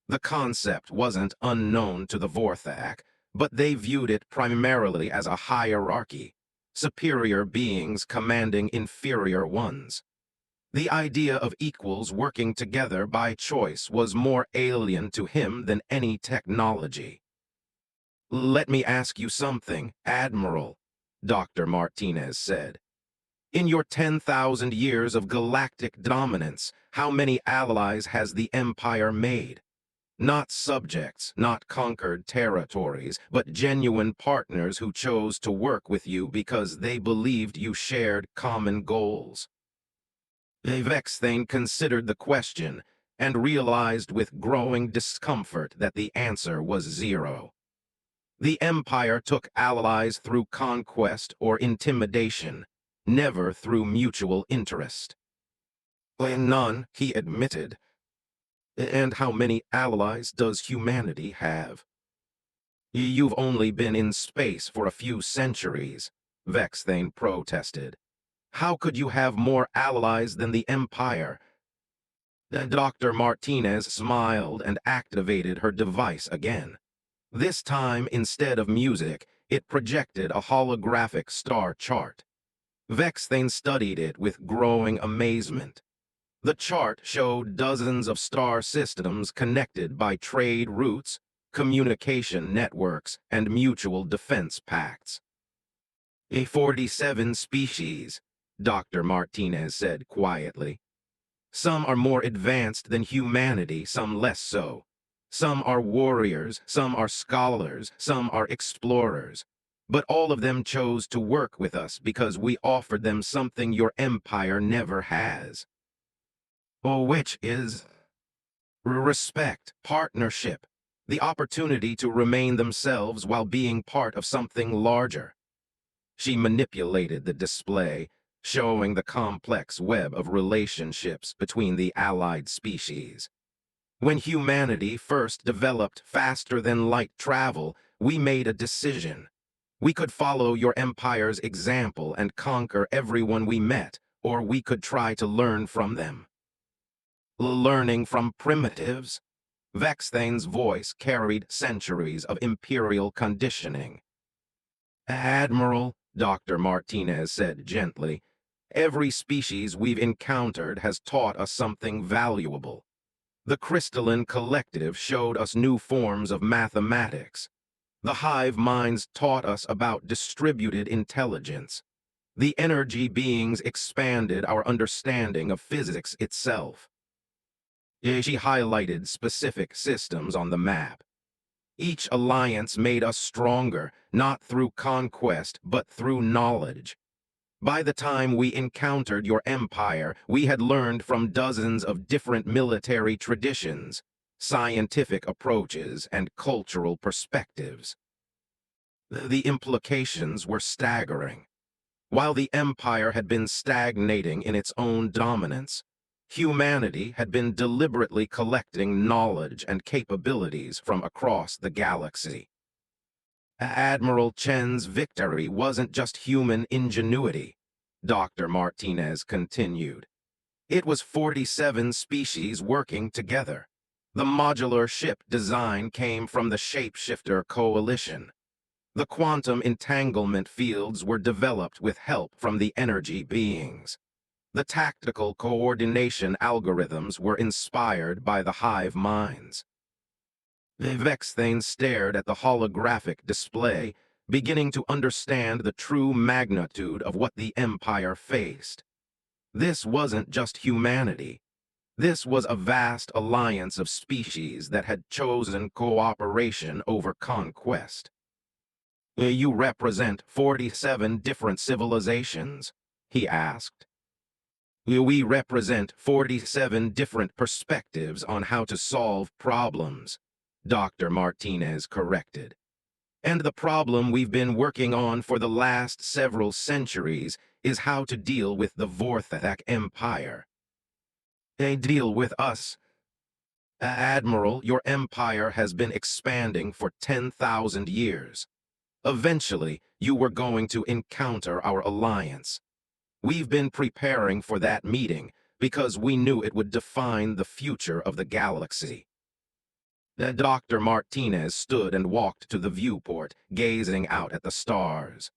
The concept wasn't unknown to the Vorthak, but they viewed it primarily as a hierarchy, superior beings commanding inferior ones. The idea of equals working together by choice was more alien to him than any technology. "Let me ask you something, Admiral," Dr. Martinez said. "In your 10,000 years of galactic dominance, how many allies has the Empire made? Not subjects, not conquered territories, but genuine partners who chose to work with you because they believed you shared common goals." Vexthane considered the question and realized with growing discomfort that the answer was zero. The Empire took allies through conquest or intimidation, never through mutual interest. "None," he admitted. "And how many allies does humanity have?" "You've only been in space for a few centuries," Vexthane protested. "How could you have more allies than the Empire?" Dr. Martinez smiled and activated her device again. This time, instead of music, it projected a holographic star chart. Vexthane studied it with growing amazement. The chart showed dozens of star systems connected by trade routes, communication networks, and mutual defense pacts. 47 species, Dr. Martinez said quietly. Some are more advanced than humanity, some less so. Some are warriors, some are scholars, some are explorers. But all of them chose to work with us because we offered them something your empire never has. Which is respect, partnership, the opportunity to remain themselves while being part of something larger. She manipulated the display, showing the complex web of relationships between the allied species. When humanity first developed faster-than-light travel, we made a decision. We could follow your empire's example and conquer everyone we met, or we could try to learn from them. Learning from primitives? Vexthane's voice carried centuries of imperial conditioning. Admiral, Dr. Martinez said gently, every species we've encountered has taught us something valuable. The crystalline collective showed us new forms of mathematics. The hive minds taught us about distributed intelligence. The energy beings expanded our understanding of physics itself. She highlighted specific systems on the map. Each alliance made us stronger, not through conquest, but through knowledge. By the time we encountered your empire, we had learned from dozens of different military traditions, scientific approaches, and cultural perspectives. The implications were staggering. While the empire had been stagnating in its own dominance, humanity had been deliberately collecting knowledge and capabilities from across the galaxy. Admiral Chen's victory wasn't just human ingenuity, Dr. Martinez continued. It was 47 species working together. The modular ship design came from the Shapeshifter Coalition. The quantum entanglement fields were developed with help from the energy beings. The tactical coordination algorithms were inspired by the hive minds. Vexthane stared at the holographic display, beginning to understand the true magnitude of what the Empire faced. This wasn't just humanity. This was a vast alliance of species that had chosen cooperation over conquest. You represent 47 different civilizations, he asked. We represent 47 different perspectives on how to solve problems, Dr. Martinez corrected. And the problem we've been working on for the last several centuries is how to deal with the Vorthak Empire. They deal with us. Admiral, your empire has been expanding for 10,000 years. Eventually, you were going to encounter our alliance. We've been preparing for that meeting because we knew it would define the future of the galaxy. Dr. Martinez stood and walked to the viewport, gazing out at the stars.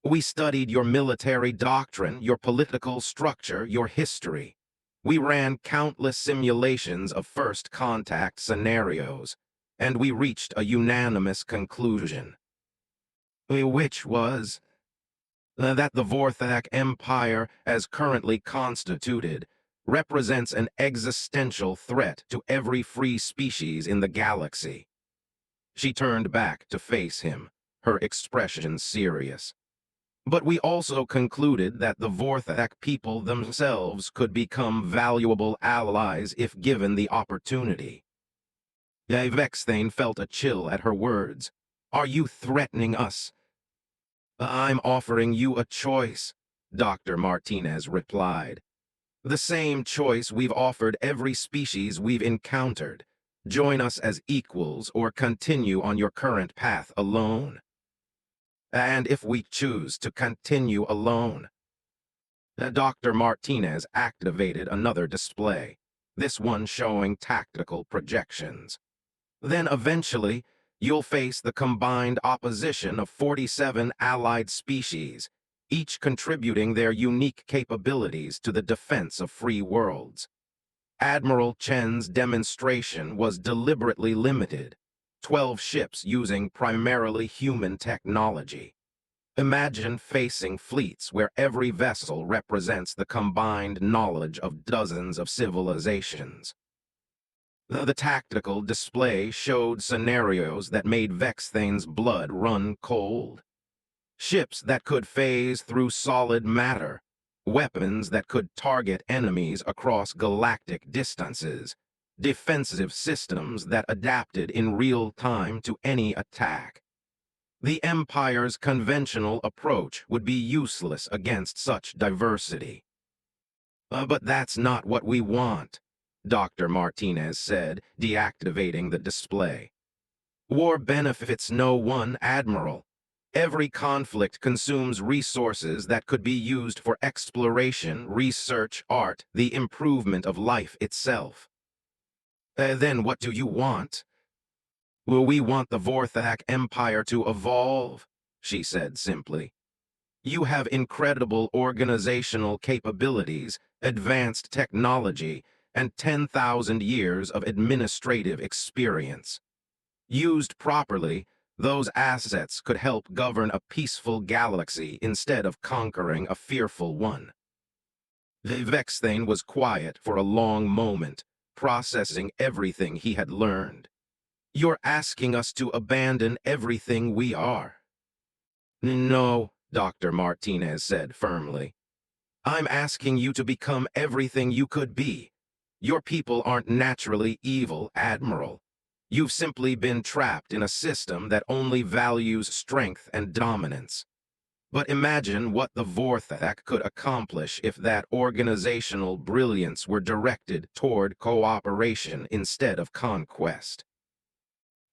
We studied your military doctrine, your political structure, your history. We ran countless simulations of first contact scenarios, and we reached a unanimous conclusion. Which was that the Vorthak Empire, as currently constituted, represents an existential threat to every free species in the galaxy. She turned back to face him, her expression serious. But we also concluded that the Vorthak people themselves could become valuable allies if given the opportunity. Vexthane felt a chill at her words. Are you threatening us? I'm offering you a choice, Dr. Martinez replied. The same choice we've offered every species we've encountered. Join us as equals or continue on your current path alone. And if we choose to continue alone. Dr. Martinez activated another display, this one showing tactical projections. Then eventually, you'll face the combined opposition of 47 allied species, each contributing their unique capabilities to the defense of free worlds. Admiral Chen's demonstration was deliberately limited, 12 ships using primarily human technology. Imagine facing fleets where every vessel represents the combined knowledge of dozens of civilizations. The tactical display showed scenarios that made Vexthane's blood run cold. Ships that could phase through solid matter, weapons that could target enemies across galactic distances, defensive systems that adapted in real time to any attack. The Empire's conventional approach would be useless against such diversity. But that's not what we want, Dr. Martinez said, deactivating the display. War benefits no one, Admiral. Every conflict consumes resources that could be used for exploration, research, art, the improvement of life itself. Then what do you want? We want the Vorthak Empire to evolve, she said simply. You have incredible organizational capabilities, advanced technology, and 10,000 years of administrative experience. Used properly, those assets could help govern a peaceful galaxy instead of conquering a fearful one. Vexthane was quiet for a long moment, processing everything he had learned. You're asking us to abandon everything we are. No, Dr. Martinez said firmly. I'm asking you to become everything you could be. Your people aren't naturally evil, Admiral. You've simply been trapped in a system that only values strength and dominance. But imagine what the Vorthak could accomplish if that organizational brilliance were directed toward cooperation instead of conquest.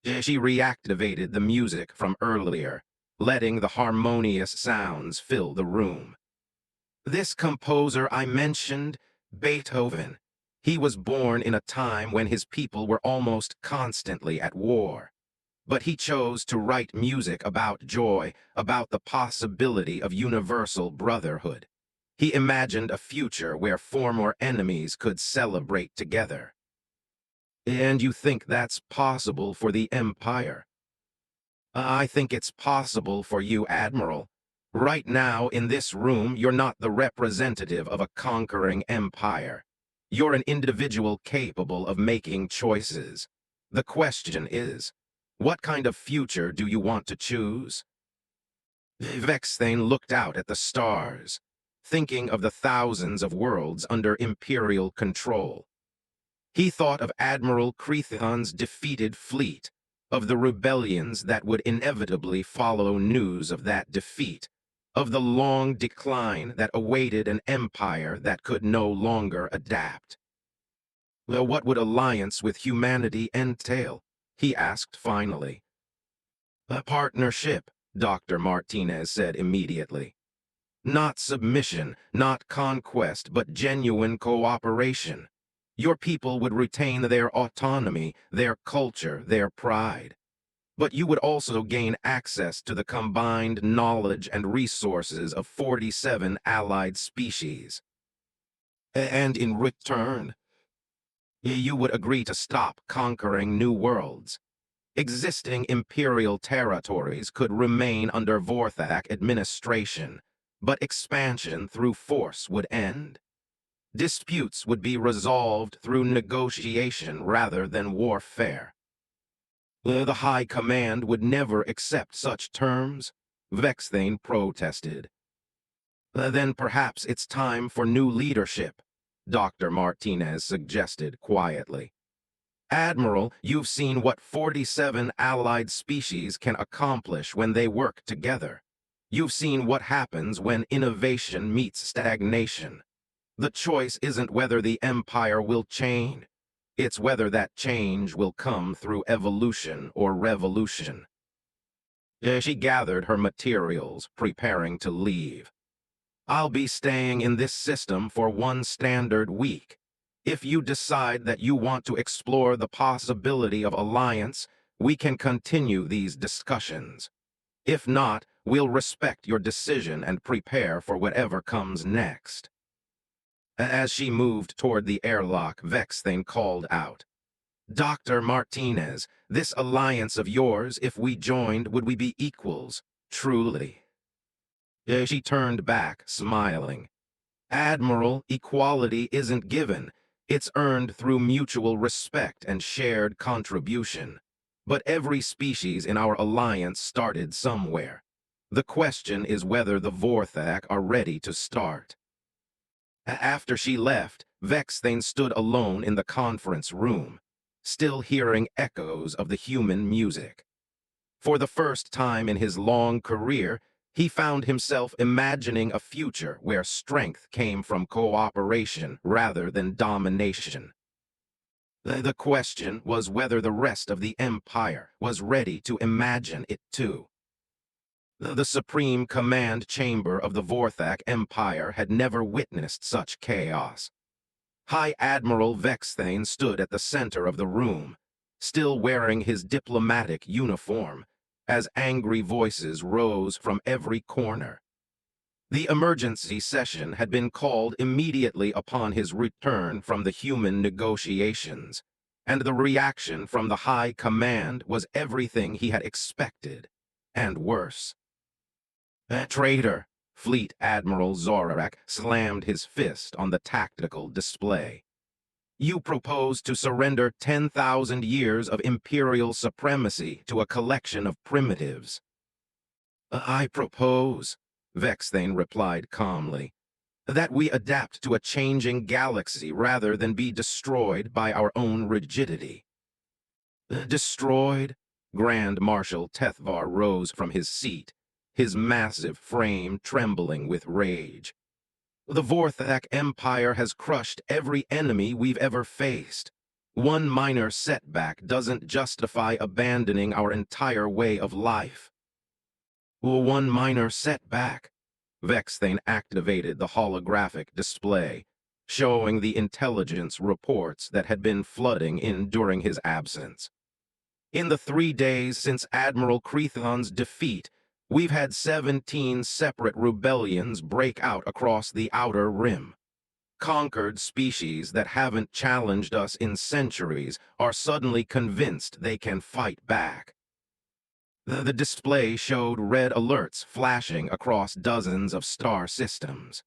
She reactivated the music from earlier, letting the harmonious sounds fill the room. This composer I mentioned, Beethoven, he was born in a time when his people were almost constantly at war. But he chose to write music about joy, about the possibility of universal brotherhood. He imagined a future where former enemies could celebrate together. And you think that's possible for the Empire? I think it's possible for you, Admiral. Right now, in this room, you're not the representative of a conquering empire. You're an individual capable of making choices. The question is, what kind of future do you want to choose? Vexthane looked out at the stars, thinking of the thousands of worlds under Imperial control. He thought of Admiral Crethon's defeated fleet, of the rebellions that would inevitably follow news of that defeat, of the long decline that awaited an empire that could no longer adapt. Well, what would alliance with humanity entail? He asked finally. A partnership, Dr. Martinez said immediately. Not submission, not conquest, but genuine cooperation. Your people would retain their autonomy, their culture, their pride. But you would also gain access to the combined knowledge and resources of 47 allied species. And in return, you would agree to stop conquering new worlds. Existing imperial territories could remain under Vorthak administration, but expansion through force would end. Disputes would be resolved through negotiation rather than warfare. The High Command would never accept such terms, Vexthane protested. Then perhaps it's time for new leadership, Dr. Martinez suggested quietly. Admiral, you've seen what 47 allied species can accomplish when they work together. You've seen what happens when innovation meets stagnation. The choice isn't whether the Empire will change. It's whether that change will come through evolution or revolution. She gathered her materials, preparing to leave. I'll be staying in this system for one standard week. If you decide that you want to explore the possibility of alliance, we can continue these discussions. If not, we'll respect your decision and prepare for whatever comes next. As she moved toward the airlock, Vexthane called out, Dr. Martinez, this alliance of yours, if we joined, would we be equals, truly? She turned back, smiling. Admiral, equality isn't given. It's earned through mutual respect and shared contribution. But every species in our alliance started somewhere. The question is whether the Vorthak are ready to start. After she left, Vexthane stood alone in the conference room, still hearing echoes of the human music. For the first time in his long career, he found himself imagining a future where strength came from cooperation rather than domination. The question was whether the rest of the Empire was ready to imagine it too. The Supreme Command Chamber of the Vorthak Empire had never witnessed such chaos. High Admiral Vexthane stood at the center of the room, still wearing his diplomatic uniform, as angry voices rose from every corner. The emergency session had been called immediately upon his return from the human negotiations, and the reaction from the high command was everything he had expected, and worse. Traitor! Fleet Admiral Zorak slammed his fist on the tactical display. You propose to surrender 10,000 years of imperial supremacy to a collection of primitives. I propose, Vexthane replied calmly, that we adapt to a changing galaxy rather than be destroyed by our own rigidity. Destroyed? Grand Marshal Tethvar rose from his seat, his massive frame trembling with rage. The Vorthak Empire has crushed every enemy we've ever faced. One minor setback doesn't justify abandoning our entire way of life. One minor setback? Vexthane activated the holographic display, showing the intelligence reports that had been flooding in during his absence. In the 3 days since Admiral Crethon's defeat, we've had 17 separate rebellions break out across the Outer Rim. Conquered species that haven't challenged us in centuries are suddenly convinced they can fight back. The display showed red alerts flashing across dozens of star systems.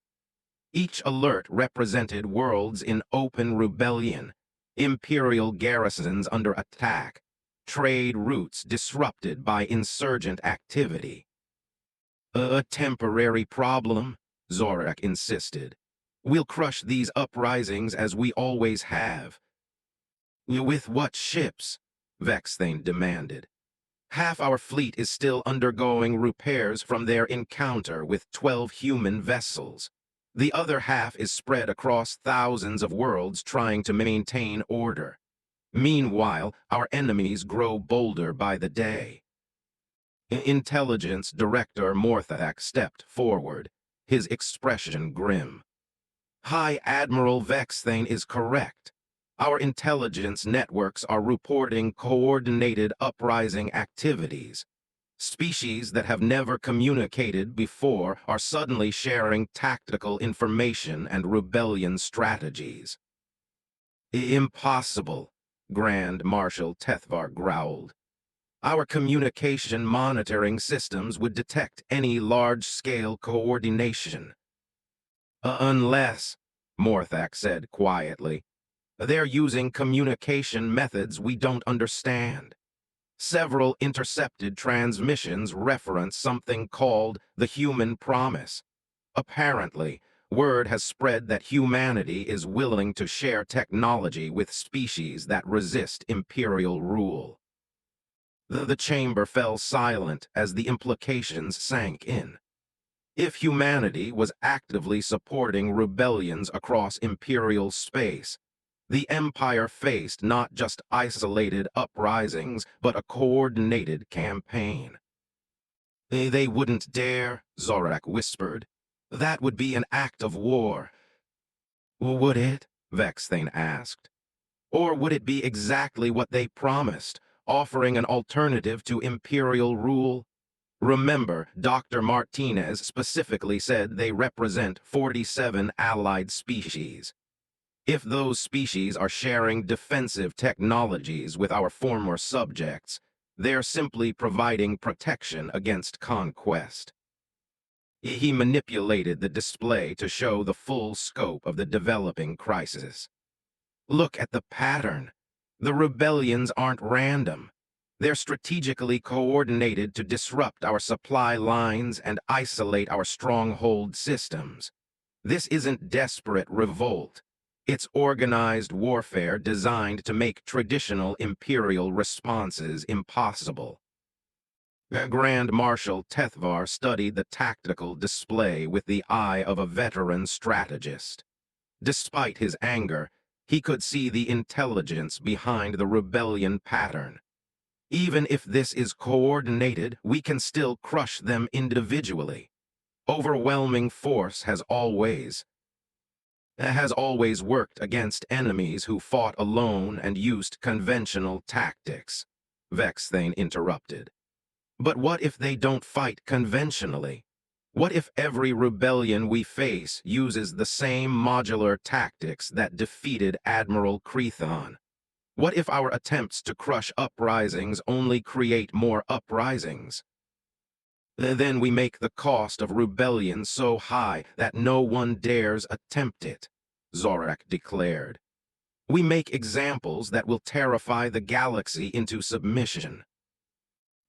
Each alert represented worlds in open rebellion, imperial garrisons under attack, trade routes disrupted by insurgent activity. A temporary problem, Zorak insisted. We'll crush these uprisings as we always have. With what ships? Vexthane demanded. Half our fleet is still undergoing repairs from their encounter with 12 human vessels. The other half is spread across thousands of worlds trying to maintain order. Meanwhile, our enemies grow bolder by the day. Intelligence Director Morthak stepped forward, his expression grim. High Admiral Vexthane is correct. Our intelligence networks are reporting coordinated uprising activities. Species that have never communicated before are suddenly sharing tactical information and rebellion strategies. Impossible, Grand Marshal Tethvar growled. Our communication monitoring systems would detect any large-scale coordination. Unless, Morthak said quietly, they're using communication methods we don't understand. Several intercepted transmissions reference something called the human promise. Apparently, word has spread that humanity is willing to share technology with species that resist imperial rule. The chamber fell silent as the implications sank in. If humanity was actively supporting rebellions across imperial space, the Empire faced not just isolated uprisings, but a coordinated campaign. They wouldn't dare, Zorak whispered. That would be an act of war. Would it? Vexthane asked. Or would it be exactly what they promised, offering an alternative to imperial rule? Remember, Dr. Martinez specifically said they represent 47 allied species. If those species are sharing defensive technologies with our former subjects, they're simply providing protection against conquest. He manipulated the display to show the full scope of the developing crisis. Look at the pattern. The rebellions aren't random. They're strategically coordinated to disrupt our supply lines and isolate our stronghold systems. This isn't desperate revolt. It's organized warfare designed to make traditional imperial responses impossible. Grand Marshal Tethvar studied the tactical display with the eye of a veteran strategist. Despite his anger, he could see the intelligence behind the rebellion pattern. Even if this is coordinated, we can still crush them individually. Overwhelming force has always worked against enemies who fought alone and used conventional tactics, Vexthane interrupted. But what if they don't fight conventionally? What if every rebellion we face uses the same modular tactics that defeated Admiral Crethon? What if our attempts to crush uprisings only create more uprisings? Then we make the cost of rebellion so high that no one dares attempt it, Zorak declared. We make examples that will terrify the galaxy into submission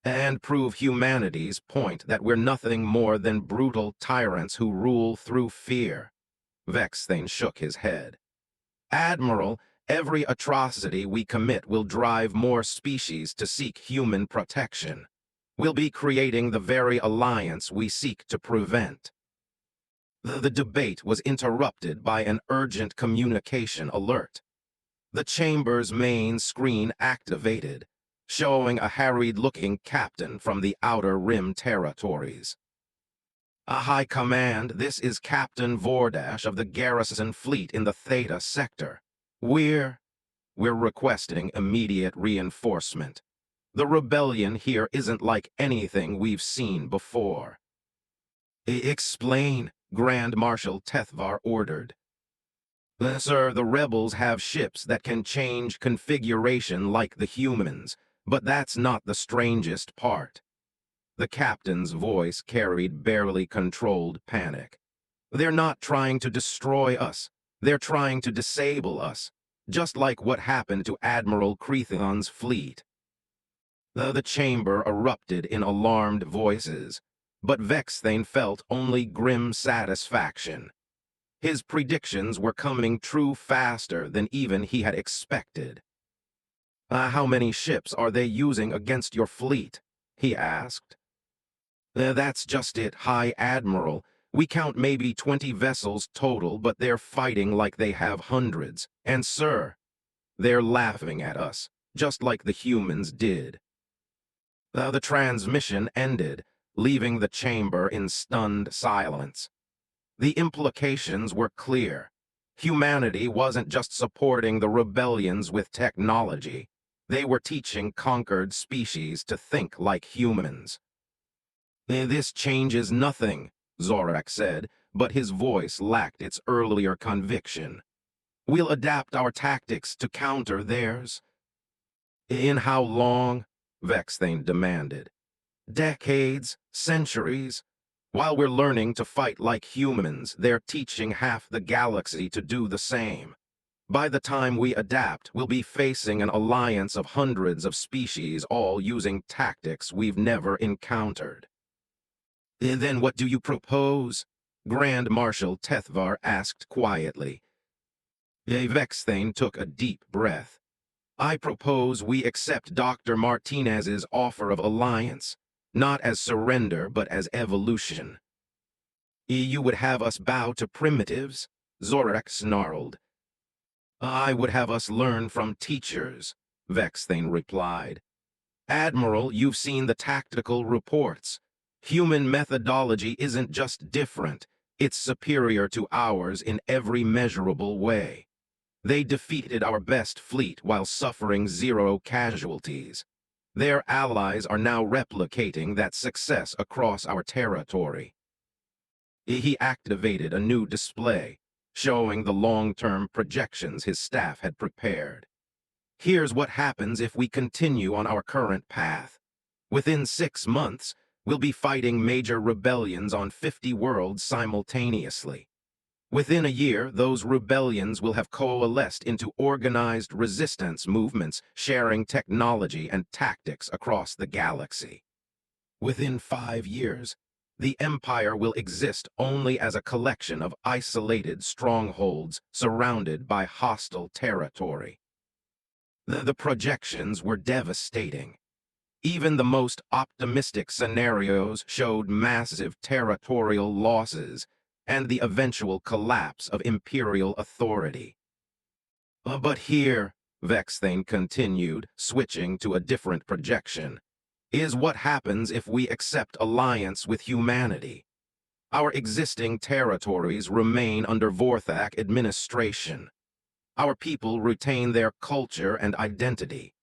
and prove humanity's point that we're nothing more than brutal tyrants who rule through fear. Vexthane shook his head. Admiral, every atrocity we commit will drive more species to seek human protection. We'll be creating the very alliance we seek to prevent. The debate was interrupted by an urgent communication alert. The chamber's main screen activated, showing a harried-looking captain from the Outer Rim territories. High Command, this is Captain Vordash of the Garrison Fleet in the Theta Sector. We're requesting immediate reinforcement. The rebellion here isn't like anything we've seen before. Explain, Grand Marshal Tethvar ordered. Sir, the rebels have ships that can change configuration like the humans, but that's not the strangest part. The captain's voice carried barely controlled panic. They're not trying to destroy us. They're trying to disable us, just like what happened to Admiral Crethon's fleet. The chamber erupted in alarmed voices, but Vexthane felt only grim satisfaction. His predictions were coming true faster than even he had expected. How many ships are they using against your fleet? He asked. That's just it, High Admiral. We count maybe 20 vessels total, but they're fighting like they have hundreds. And sir, they're laughing at us, just like the humans did. The transmission ended, leaving the chamber in stunned silence. The implications were clear. Humanity wasn't just supporting the rebellions with technology. They were teaching conquered species to think like humans. This changes nothing, Zorak said, but his voice lacked its earlier conviction. We'll adapt our tactics to counter theirs. In how long? Vexthane demanded. Decades? Centuries? While we're learning to fight like humans, they're teaching half the galaxy to do the same. By the time we adapt, we'll be facing an alliance of hundreds of species all using tactics we've never encountered. Then what do you propose? Grand Marshal Tethvar asked quietly. Vexthane took a deep breath. I propose we accept Dr. Martinez's offer of alliance, not as surrender but as evolution. You would have us bow to primitives? Zorak snarled. I would have us learn from teachers, Vexthane replied. Admiral, you've seen the tactical reports. Human methodology isn't just different, it's superior to ours in every measurable way. They defeated our best fleet while suffering 0 casualties. Their allies are now replicating that success across our territory. He activated a new display, showing the long-term projections his staff had prepared. Here's what happens if we continue on our current path. Within 6 months, we'll be fighting major rebellions on 50 worlds simultaneously. Within a year, those rebellions will have coalesced into organized resistance movements, sharing technology and tactics across the galaxy. Within 5 years, the Empire will exist only as a collection of isolated strongholds surrounded by hostile territory. The projections were devastating. Even the most optimistic scenarios showed massive territorial losses and the eventual collapse of imperial authority. But here, Vexthane continued, switching to a different projection, is what happens if we accept alliance with humanity. Our existing territories remain under Vorthak administration. Our people retain their culture and identity.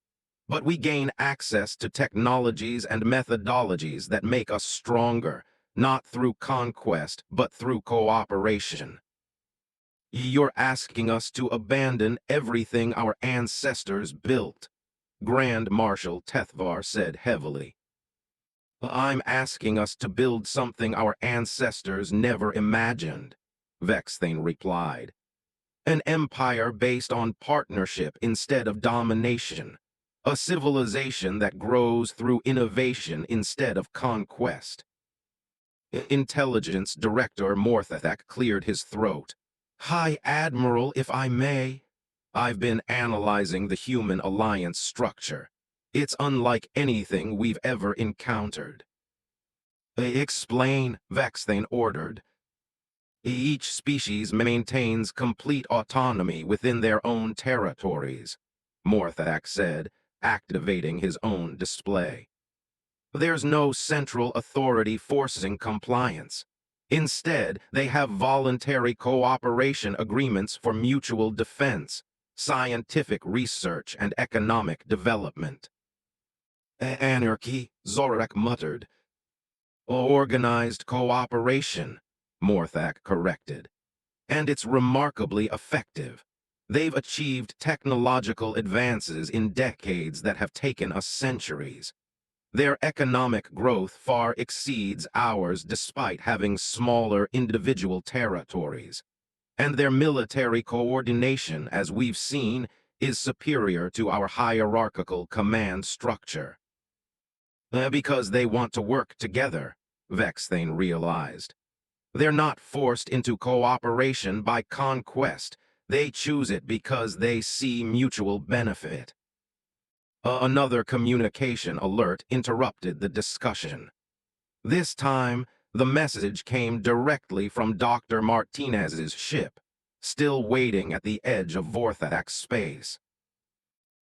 But we gain access to technologies and methodologies that make us stronger, not through conquest, but through cooperation. You're asking us to abandon everything our ancestors built, Grand Marshal Tethvar said heavily. I'm asking us to build something our ancestors never imagined, Vexthane replied. An empire based on partnership instead of domination. A civilization that grows through innovation instead of conquest. Intelligence Director Morthathak cleared his throat. High Admiral, if I may. I've been analyzing the human alliance structure. It's unlike anything we've ever encountered. Explain, Vexthane ordered. Each species maintains complete autonomy within their own territories, Morthak said, activating his own display. There's no central authority forcing compliance. Instead, they have voluntary cooperation agreements for mutual defense, scientific research, and economic development. Anarchy, Zorak muttered. Organized cooperation, Morthak corrected. And it's remarkably effective. They've achieved technological advances in decades that have taken us centuries. Their economic growth far exceeds ours despite having smaller individual territories. And their military coordination, as we've seen, is superior to our hierarchical command structure. Because they want to work together, Vexthane realized. They're not forced into cooperation by conquest. They choose it because they see mutual benefit. Another communication alert interrupted the discussion. This time, the message came directly from Dr. Martinez's ship, still waiting at the edge of Vorthak's space.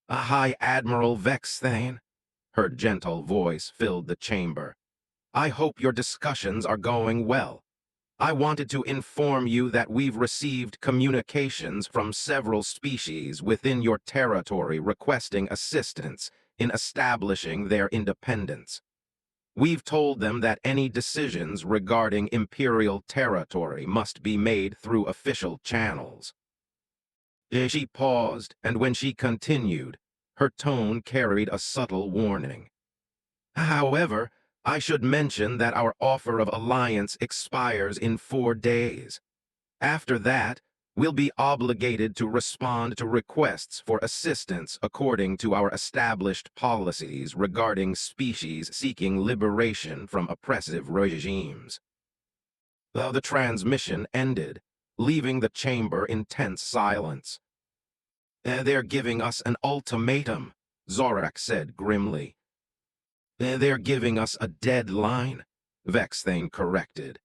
High Admiral Vexthane, her gentle voice filled the chamber. I hope your discussions are going well. I wanted to inform you that we've received communications from several species within your territory requesting assistance in establishing their independence. We've told them that any decisions regarding Imperial territory must be made through official channels. She paused, and when she continued, her tone carried a subtle warning. However, I should mention that our offer of alliance expires in 4 days. After that, we'll be obligated to respond to requests for assistance according to our established policies regarding species seeking liberation from oppressive regimes. The transmission ended, leaving the chamber in tense silence. They're giving us an ultimatum, Zorak said grimly. They're giving us a deadline, Vexthane corrected.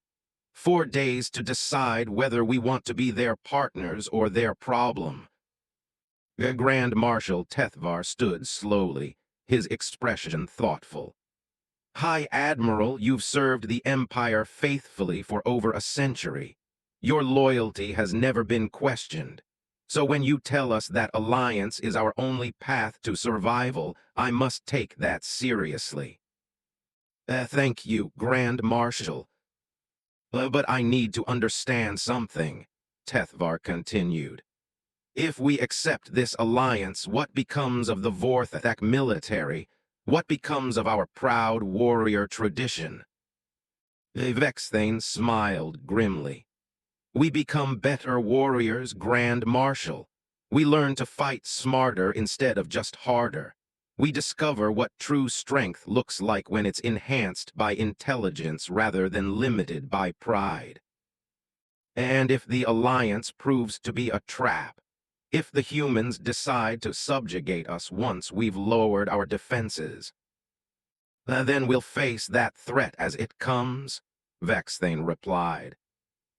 4 days to decide whether we want to be their partners or their problem. Grand Marshal Tethvar stood slowly, his expression thoughtful. High Admiral, you've served the Empire faithfully for over a century. Your loyalty has never been questioned. So when you tell us that alliance is our only path to survival, I must take that seriously. Thank you, Grand Marshal. But I need to understand something, Tethvar continued. If we accept this alliance, what becomes of the Vorthak military? What becomes of our proud warrior tradition? Vexthane smiled grimly. We become better warriors, Grand Marshal. We learn to fight smarter instead of just harder. We discover what true strength looks like when it's enhanced by intelligence rather than limited by pride. And if the alliance proves to be a trap, if the humans decide to subjugate us once we've lowered our defenses, then we'll face that threat as it comes, Vexthane replied.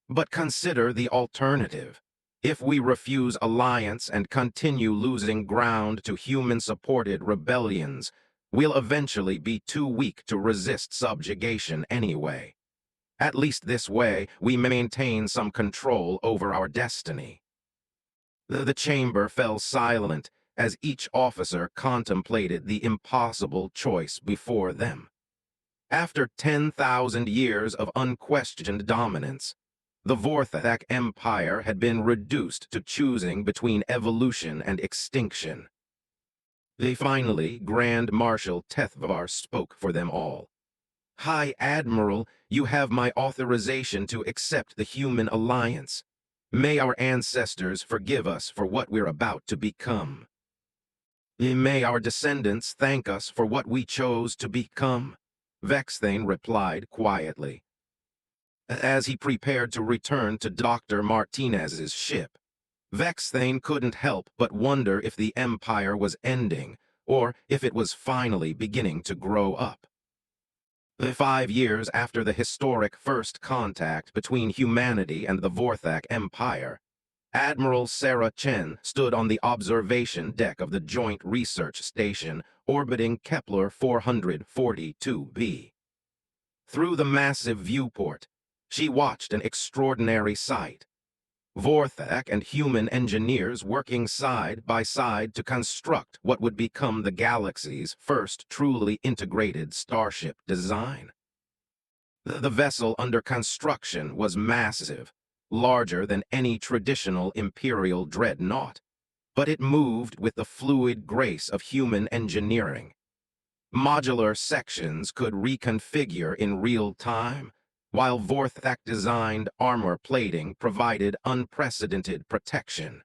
But consider the alternative. If we refuse alliance and continue losing ground to human-supported rebellions, we'll eventually be too weak to resist subjugation anyway. At least this way, we maintain some control over our destiny. The chamber fell silent, as each officer contemplated the impossible choice before them. After 10,000 years of unquestioned dominance, the Vorthak Empire had been reduced to choosing between evolution and extinction. Finally, Grand Marshal Tethvar spoke for them all. "High Admiral, you have my authorization to accept the human alliance. May our ancestors forgive us for what we're about to become. May our descendants thank us for what we chose to become," Vexthane replied quietly. As he prepared to return to Dr. Martinez's ship, Vexthane couldn't help but wonder if the Empire was ending, or if it was finally beginning to grow up. 5 years after the historic first contact between humanity and the Vorthak Empire, Admiral Sarah Chen stood on the observation deck of the Joint Research Station orbiting Kepler 442b. Through the massive viewport, she watched an extraordinary sight. Vorthak and human engineers working side by side to construct what would become the galaxy's first truly integrated starship design. The vessel under construction was massive, larger than any traditional Imperial dreadnought, but it moved with the fluid grace of human engineering. Modular sections could reconfigure in real time, while Vorthak-designed armor plating provided unprecedented protection.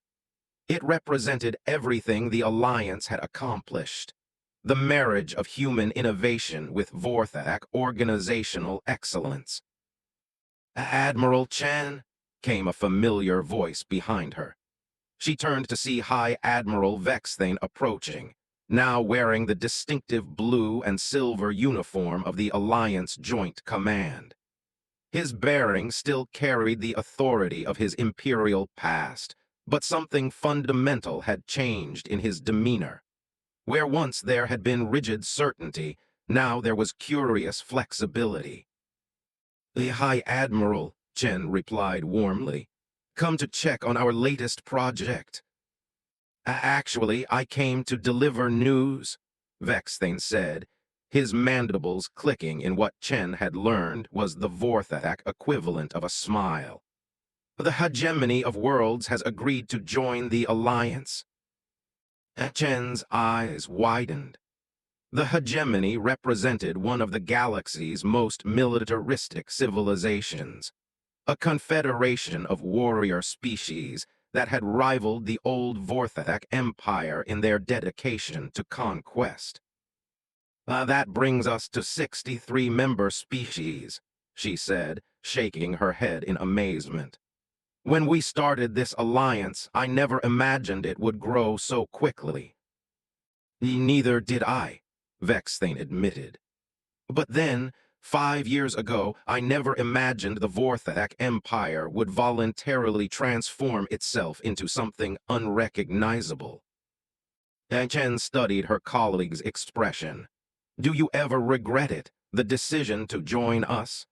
It represented everything the Alliance had accomplished: the marriage of human innovation with Vorthak organizational excellence. "Admiral Chen," came a familiar voice behind her. She turned to see High Admiral Vexthane approaching, now wearing the distinctive blue and silver uniform of the Alliance Joint Command. His bearing still carried the authority of his imperial past, but something fundamental had changed in his demeanor. Where once there had been rigid certainty, now there was curious flexibility. "The High Admiral," Chen replied warmly, "come to check on our latest project." "Actually, I came to deliver news," Vexthane said, his mandibles clicking in what Chen had learned was the Vorthak equivalent of a smile. "The hegemony of worlds has agreed to join the Alliance." Chen's eyes widened. The hegemony represented one of the galaxy's most militaristic civilizations, a confederation of warrior species that had rivaled the old Vorthak Empire in their dedication to conquest. "That brings us to 63 member species," she said, shaking her head in amazement. "When we started this alliance, I never imagined it would grow so quickly." "Neither did I," Vexthane admitted. "But then, 5 years ago, I never imagined the Vorthak Empire would voluntarily transform itself into something unrecognizable." Chen studied her colleague's expression. "Do you ever regret it, the decision to join us?"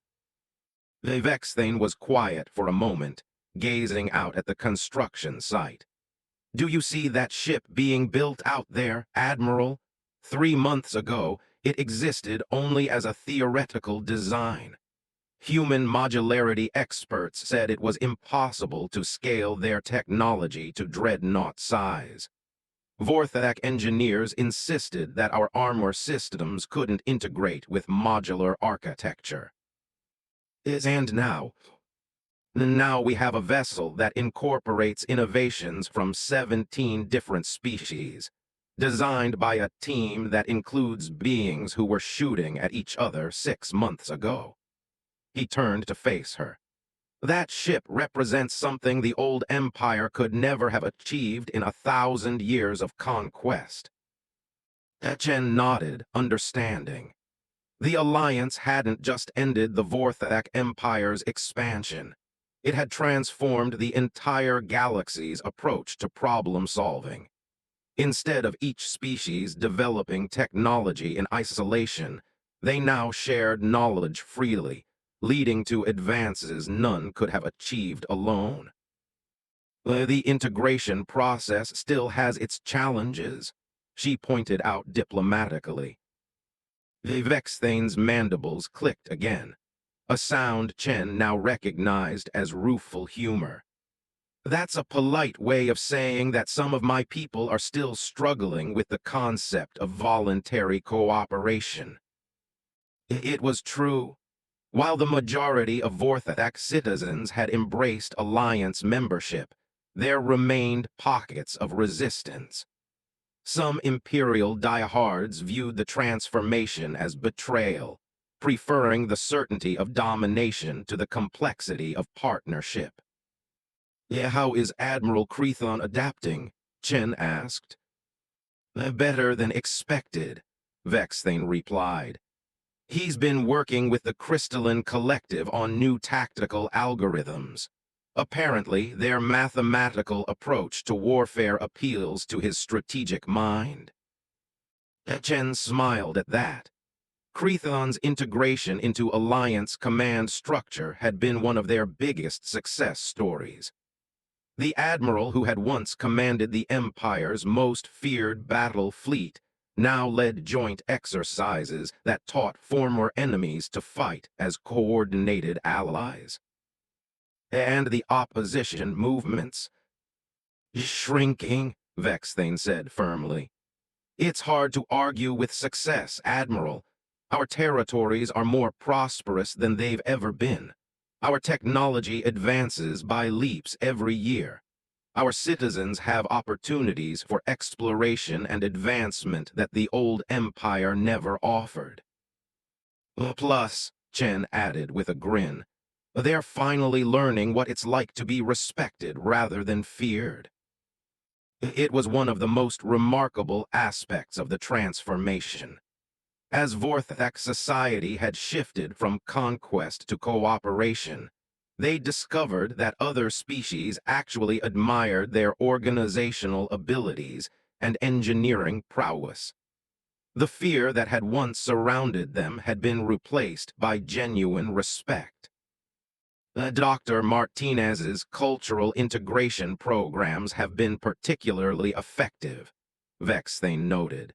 Vexthane was quiet for a moment, gazing out at the construction site. "Do you see that ship being built out there, Admiral? 3 months ago, it existed only as a theoretical design. Human modularity experts said it was impossible to scale their technology to dreadnought size. Vorthak engineers insisted that our armor systems couldn't integrate with modular architecture. And now we have a vessel that incorporates innovations from 17 different species, designed by a team that includes beings who were shooting at each other 6 months ago." He turned to face her. "That ship represents something the old empire could never have achieved in 1,000 years of conquest." Chen nodded, understanding. The Alliance hadn't just ended the Vorthak Empire's expansion. It had transformed the entire galaxy's approach to problem-solving. Instead of each species developing technology in isolation, they now shared knowledge freely, leading to advances none could have achieved alone. The integration process still has its challenges, she pointed out diplomatically. Vexthane's mandibles clicked again, a sound Chen now recognized as rueful humor. That's a polite way of saying that some of my people are still struggling with the concept of voluntary cooperation. It was true. While the majority of Vorthak citizens had embraced Alliance membership, there remained pockets of resistance. Some Imperial diehards viewed the transformation as betrayal, preferring the certainty of domination to the complexity of partnership. How is Admiral Crethon adapting? Chen asked. Better than expected, Vexthane replied. He's been working with the Crystalline Collective on new tactical algorithms. Apparently, their mathematical approach to warfare appeals to his strategic mind. Chen smiled at that. Crethon's integration into Alliance command structure had been one of their biggest success stories. The admiral who had once commanded the Empire's most feared battle fleet now led joint exercises that taught former enemies to fight as coordinated allies. And the opposition movements. Shrinking, Vexthane said firmly. It's hard to argue with success, Admiral. Our territories are more prosperous than they've ever been. Our technology advances by leaps every year. Our citizens have opportunities for exploration and advancement that the old empire never offered. Plus, Chen added with a grin, they're finally learning what it's like to be respected rather than feared. It was one of the most remarkable aspects of the transformation. As Vorthak society had shifted from conquest to cooperation, they discovered that other species actually admired their organizational abilities and engineering prowess. The fear that had once surrounded them had been replaced by genuine respect. Dr. Martinez's cultural integration programs have been particularly effective, Vexthane noted.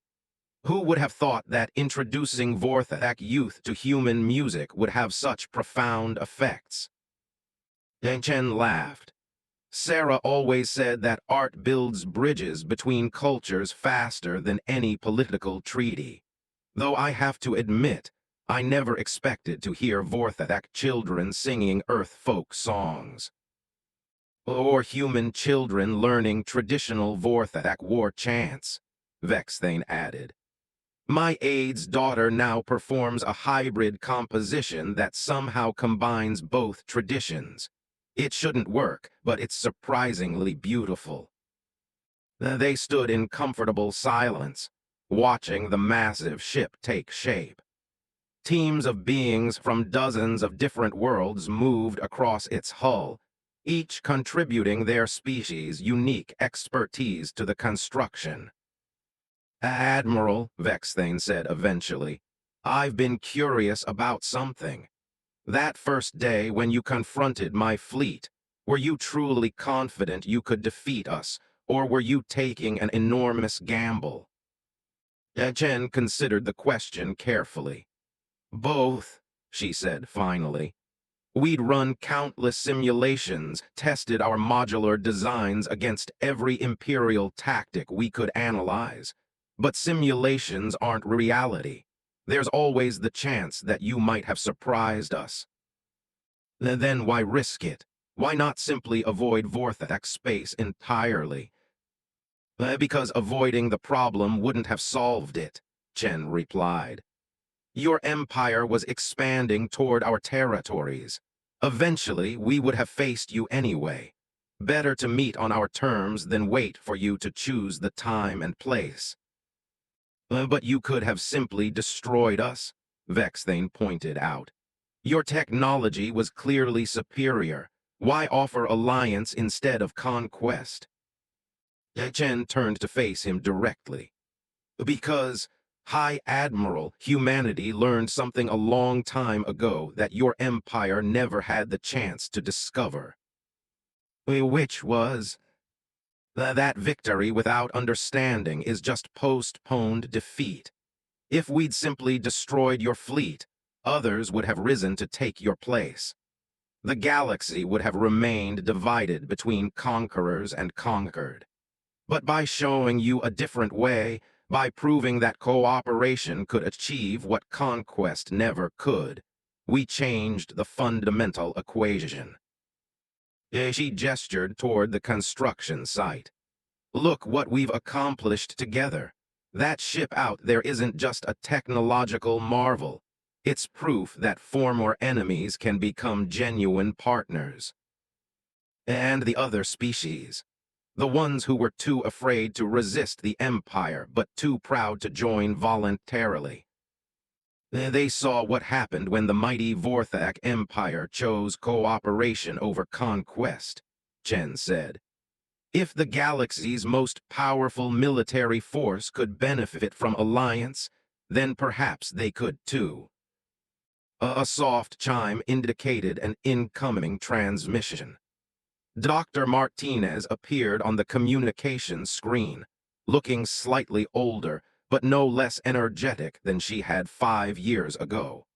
Who would have thought that introducing Vorthak youth to human music would have such profound effects? Chen laughed. Sarah always said that art builds bridges between cultures faster than any political treaty. Though I have to admit, I never expected to hear Vorthak children singing Earth folk songs. Or human children learning traditional Vorthak war chants, Vexthane added. My aide's daughter now performs a hybrid composition that somehow combines both traditions. It shouldn't work, but it's surprisingly beautiful. They stood in comfortable silence, watching the massive ship take shape. Teams of beings from dozens of different worlds moved across its hull, each contributing their species' unique expertise to the construction. Admiral, Vexthane said eventually, I've been curious about something. That first day when you confronted my fleet, were you truly confident you could defeat us, or were you taking an enormous gamble? Chen considered the question carefully. Both, she said finally. We'd run countless simulations, tested our modular designs against every Imperial tactic we could analyze. But simulations aren't reality. There's always the chance that you might have surprised us. Then why risk it? Why not simply avoid Vorthak space entirely? Because avoiding the problem wouldn't have solved it, Chen replied. Your empire was expanding toward our territories. Eventually, we would have faced you anyway. Better to meet on our terms than wait for you to choose the time and place. But you could have simply destroyed us, Vexthane pointed out. Your technology was clearly superior. Why offer alliance instead of conquest? Chen turned to face him directly. Because, High Admiral, humanity learned something a long time ago that your empire never had the chance to discover. Which was, that victory without understanding is just postponed defeat. If we'd simply destroyed your fleet, others would have risen to take your place. The galaxy would have remained divided between conquerors and conquered. But by showing you a different way, by proving that cooperation could achieve what conquest never could, we changed the fundamental equation. She gestured toward the construction site. Look what we've accomplished together. That ship out there isn't just a technological marvel. It's proof that former enemies can become genuine partners. And the other species, the ones who were too afraid to resist the Empire but too proud to join voluntarily. They saw what happened when the mighty Vorthak Empire chose cooperation over conquest, Chen said. If the galaxy's most powerful military force could benefit from alliance, then perhaps they could too. A soft chime indicated an incoming transmission. Dr. Martinez appeared on the communications screen, looking slightly older, but no less energetic than she had 5 years ago.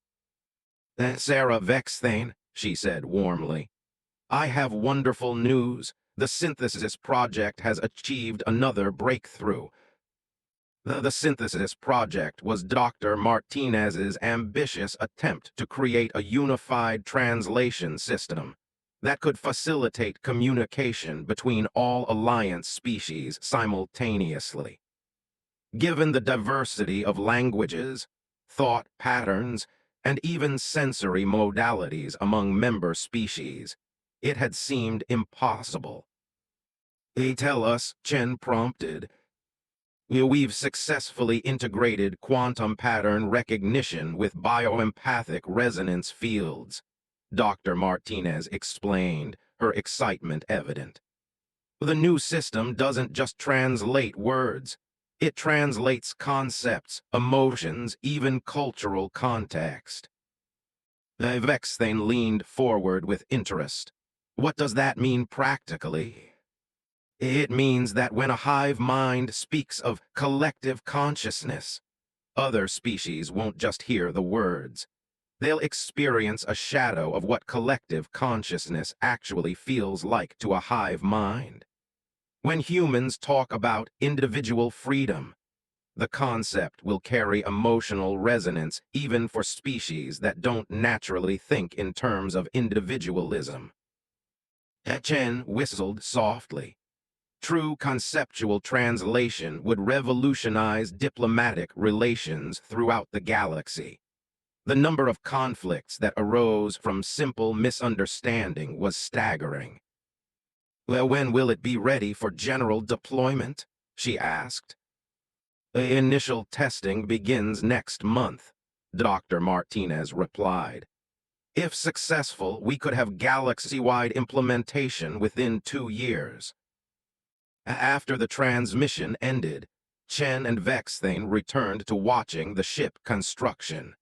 Sarah Vexthane, she said warmly. I have wonderful news. The synthesis project has achieved another breakthrough. The synthesis project was Dr. Martinez's ambitious attempt to create a unified translation system that could facilitate communication between all Alliance species simultaneously. Given the diversity of languages, thought patterns, and even sensory modalities among member species, it had seemed impossible. Tell us, Chen prompted. We've successfully integrated quantum pattern recognition with bioempathic resonance fields, Dr. Martinez explained, her excitement evident. The new system doesn't just translate words. It translates concepts, emotions, even cultural context. Vexthane leaned forward with interest. What does that mean practically? It means that when a hive mind speaks of collective consciousness, other species won't just hear the words. They'll experience a shadow of what collective consciousness actually feels like to a hive mind. When humans talk about individual freedom, the concept will carry emotional resonance even for species that don't naturally think in terms of individualism. Chen whistled softly. True conceptual translation would revolutionize diplomatic relations throughout the galaxy. The number of conflicts that arose from simple misunderstanding was staggering. Well, when will it be ready for general deployment? She asked. The initial testing begins next month, Dr. Martinez replied. If successful, we could have galaxy-wide implementation within 2 years. After the transmission ended, Chen and Vexthane returned to watching the ship construction.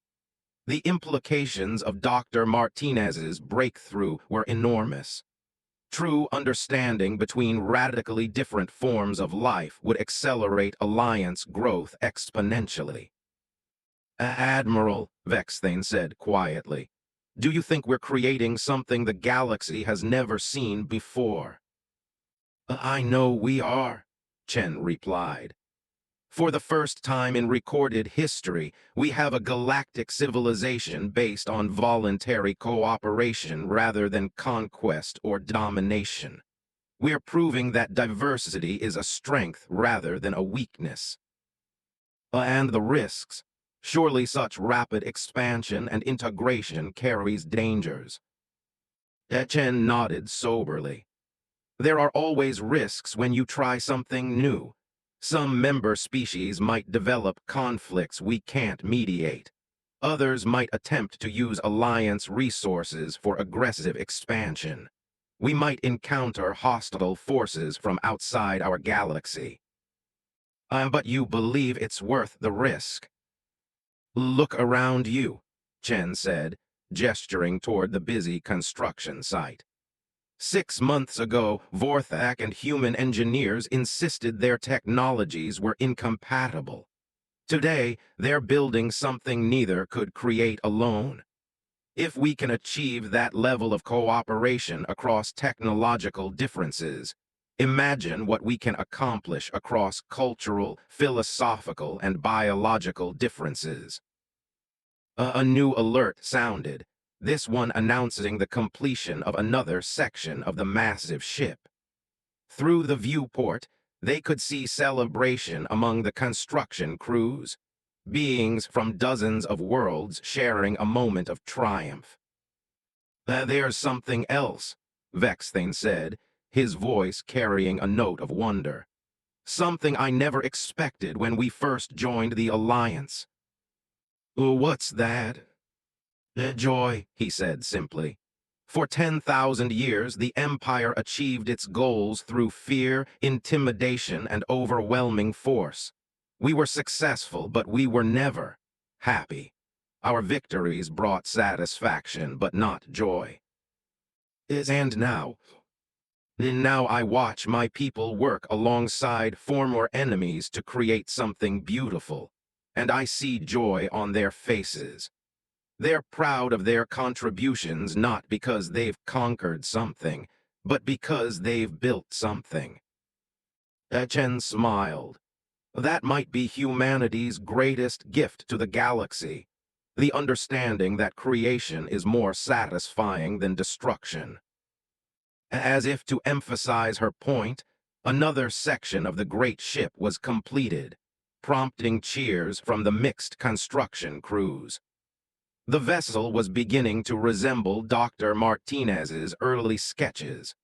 The implications of Dr. Martinez's breakthrough were enormous. True understanding between radically different forms of life would accelerate alliance growth exponentially. Admiral, Vexthane said quietly, do you think we're creating something the galaxy has never seen before? I know we are, Chen replied. For the first time in recorded history, we have a galactic civilization based on voluntary cooperation rather than conquest or domination. We're proving that diversity is a strength rather than a weakness. And the risks. Surely such rapid expansion and integration carries dangers. Chen nodded soberly. There are always risks when you try something new. Some member species might develop conflicts we can't mediate. Others might attempt to use alliance resources for aggressive expansion. We might encounter hostile forces from outside our galaxy. But you believe it's worth the risk. Look around you, Chen said, gesturing toward the busy construction site. 6 months ago, Vorthak and human engineers insisted their technologies were incompatible. Today, they're building something neither could create alone. If we can achieve that level of cooperation across technological differences, imagine what we can accomplish across cultural, philosophical, and biological differences. A new alert sounded, this one announcing the completion of another section of the massive ship. Through the viewport, they could see celebration among the construction crews, beings from dozens of worlds sharing a moment of triumph. There's something else, Vexthane said, his voice carrying a note of wonder. Something I never expected when we first joined the Alliance. What's that? Joy, he said simply. For 10,000 years, the Empire achieved its goals through fear, intimidation, and overwhelming force. We were successful, but we were never happy. Our victories brought satisfaction, but not joy. And now I watch my people work alongside former enemies to create something beautiful, and I see joy on their faces. They're proud of their contributions not because they've conquered something, but because they've built something. Chen smiled. That might be humanity's greatest gift to the galaxy, the understanding that creation is more satisfying than destruction. As if to emphasize her point, another section of the great ship was completed, prompting cheers from the mixed construction crews. The vessel was beginning to resemble Dr. Martinez's early sketches,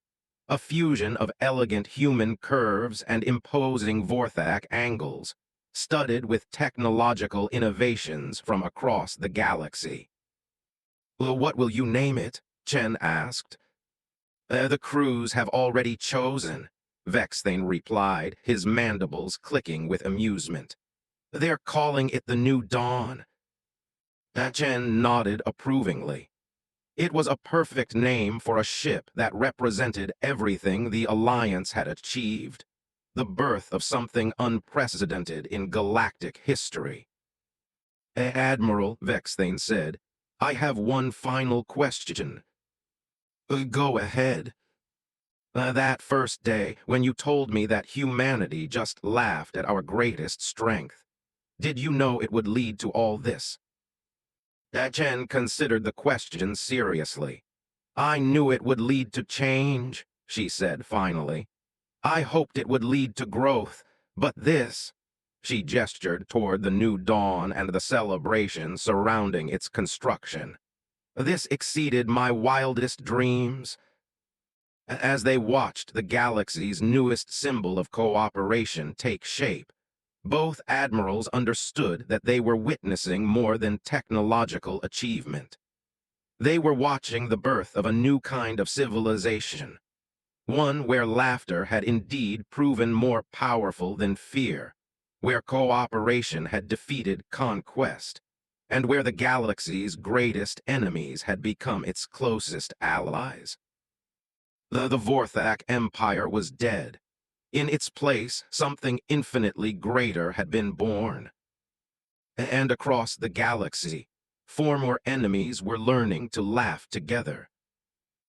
a fusion of elegant human curves and imposing Vorthak angles, studded with technological innovations from across the galaxy. What will you name it? Chen asked. The crews have already chosen, Vexthane replied, his mandibles clicking with amusement. They're calling it the New Dawn. Chen nodded approvingly. It was a perfect name for a ship that represented everything the Alliance had achieved, the birth of something unprecedented in galactic history. Admiral, Vexthane said, I have one final question. Go ahead. That first day, when you told me that humanity just laughed at our greatest strength, did you know it would lead to all this? Chen considered the question seriously. I knew it would lead to change, she said finally. I hoped it would lead to growth, but this, she gestured toward the new dawn and the celebration surrounding its construction. This exceeded my wildest dreams. As they watched the galaxy's newest symbol of cooperation take shape, both admirals understood that they were witnessing more than technological achievement. They were watching the birth of a new kind of civilization, one where laughter had indeed proven more powerful than fear, where cooperation had defeated conquest, and where the galaxy's greatest enemies had become its closest allies. The Vorthak Empire was dead. In its place, something infinitely greater had been born. And across the galaxy, former enemies were learning to laugh together,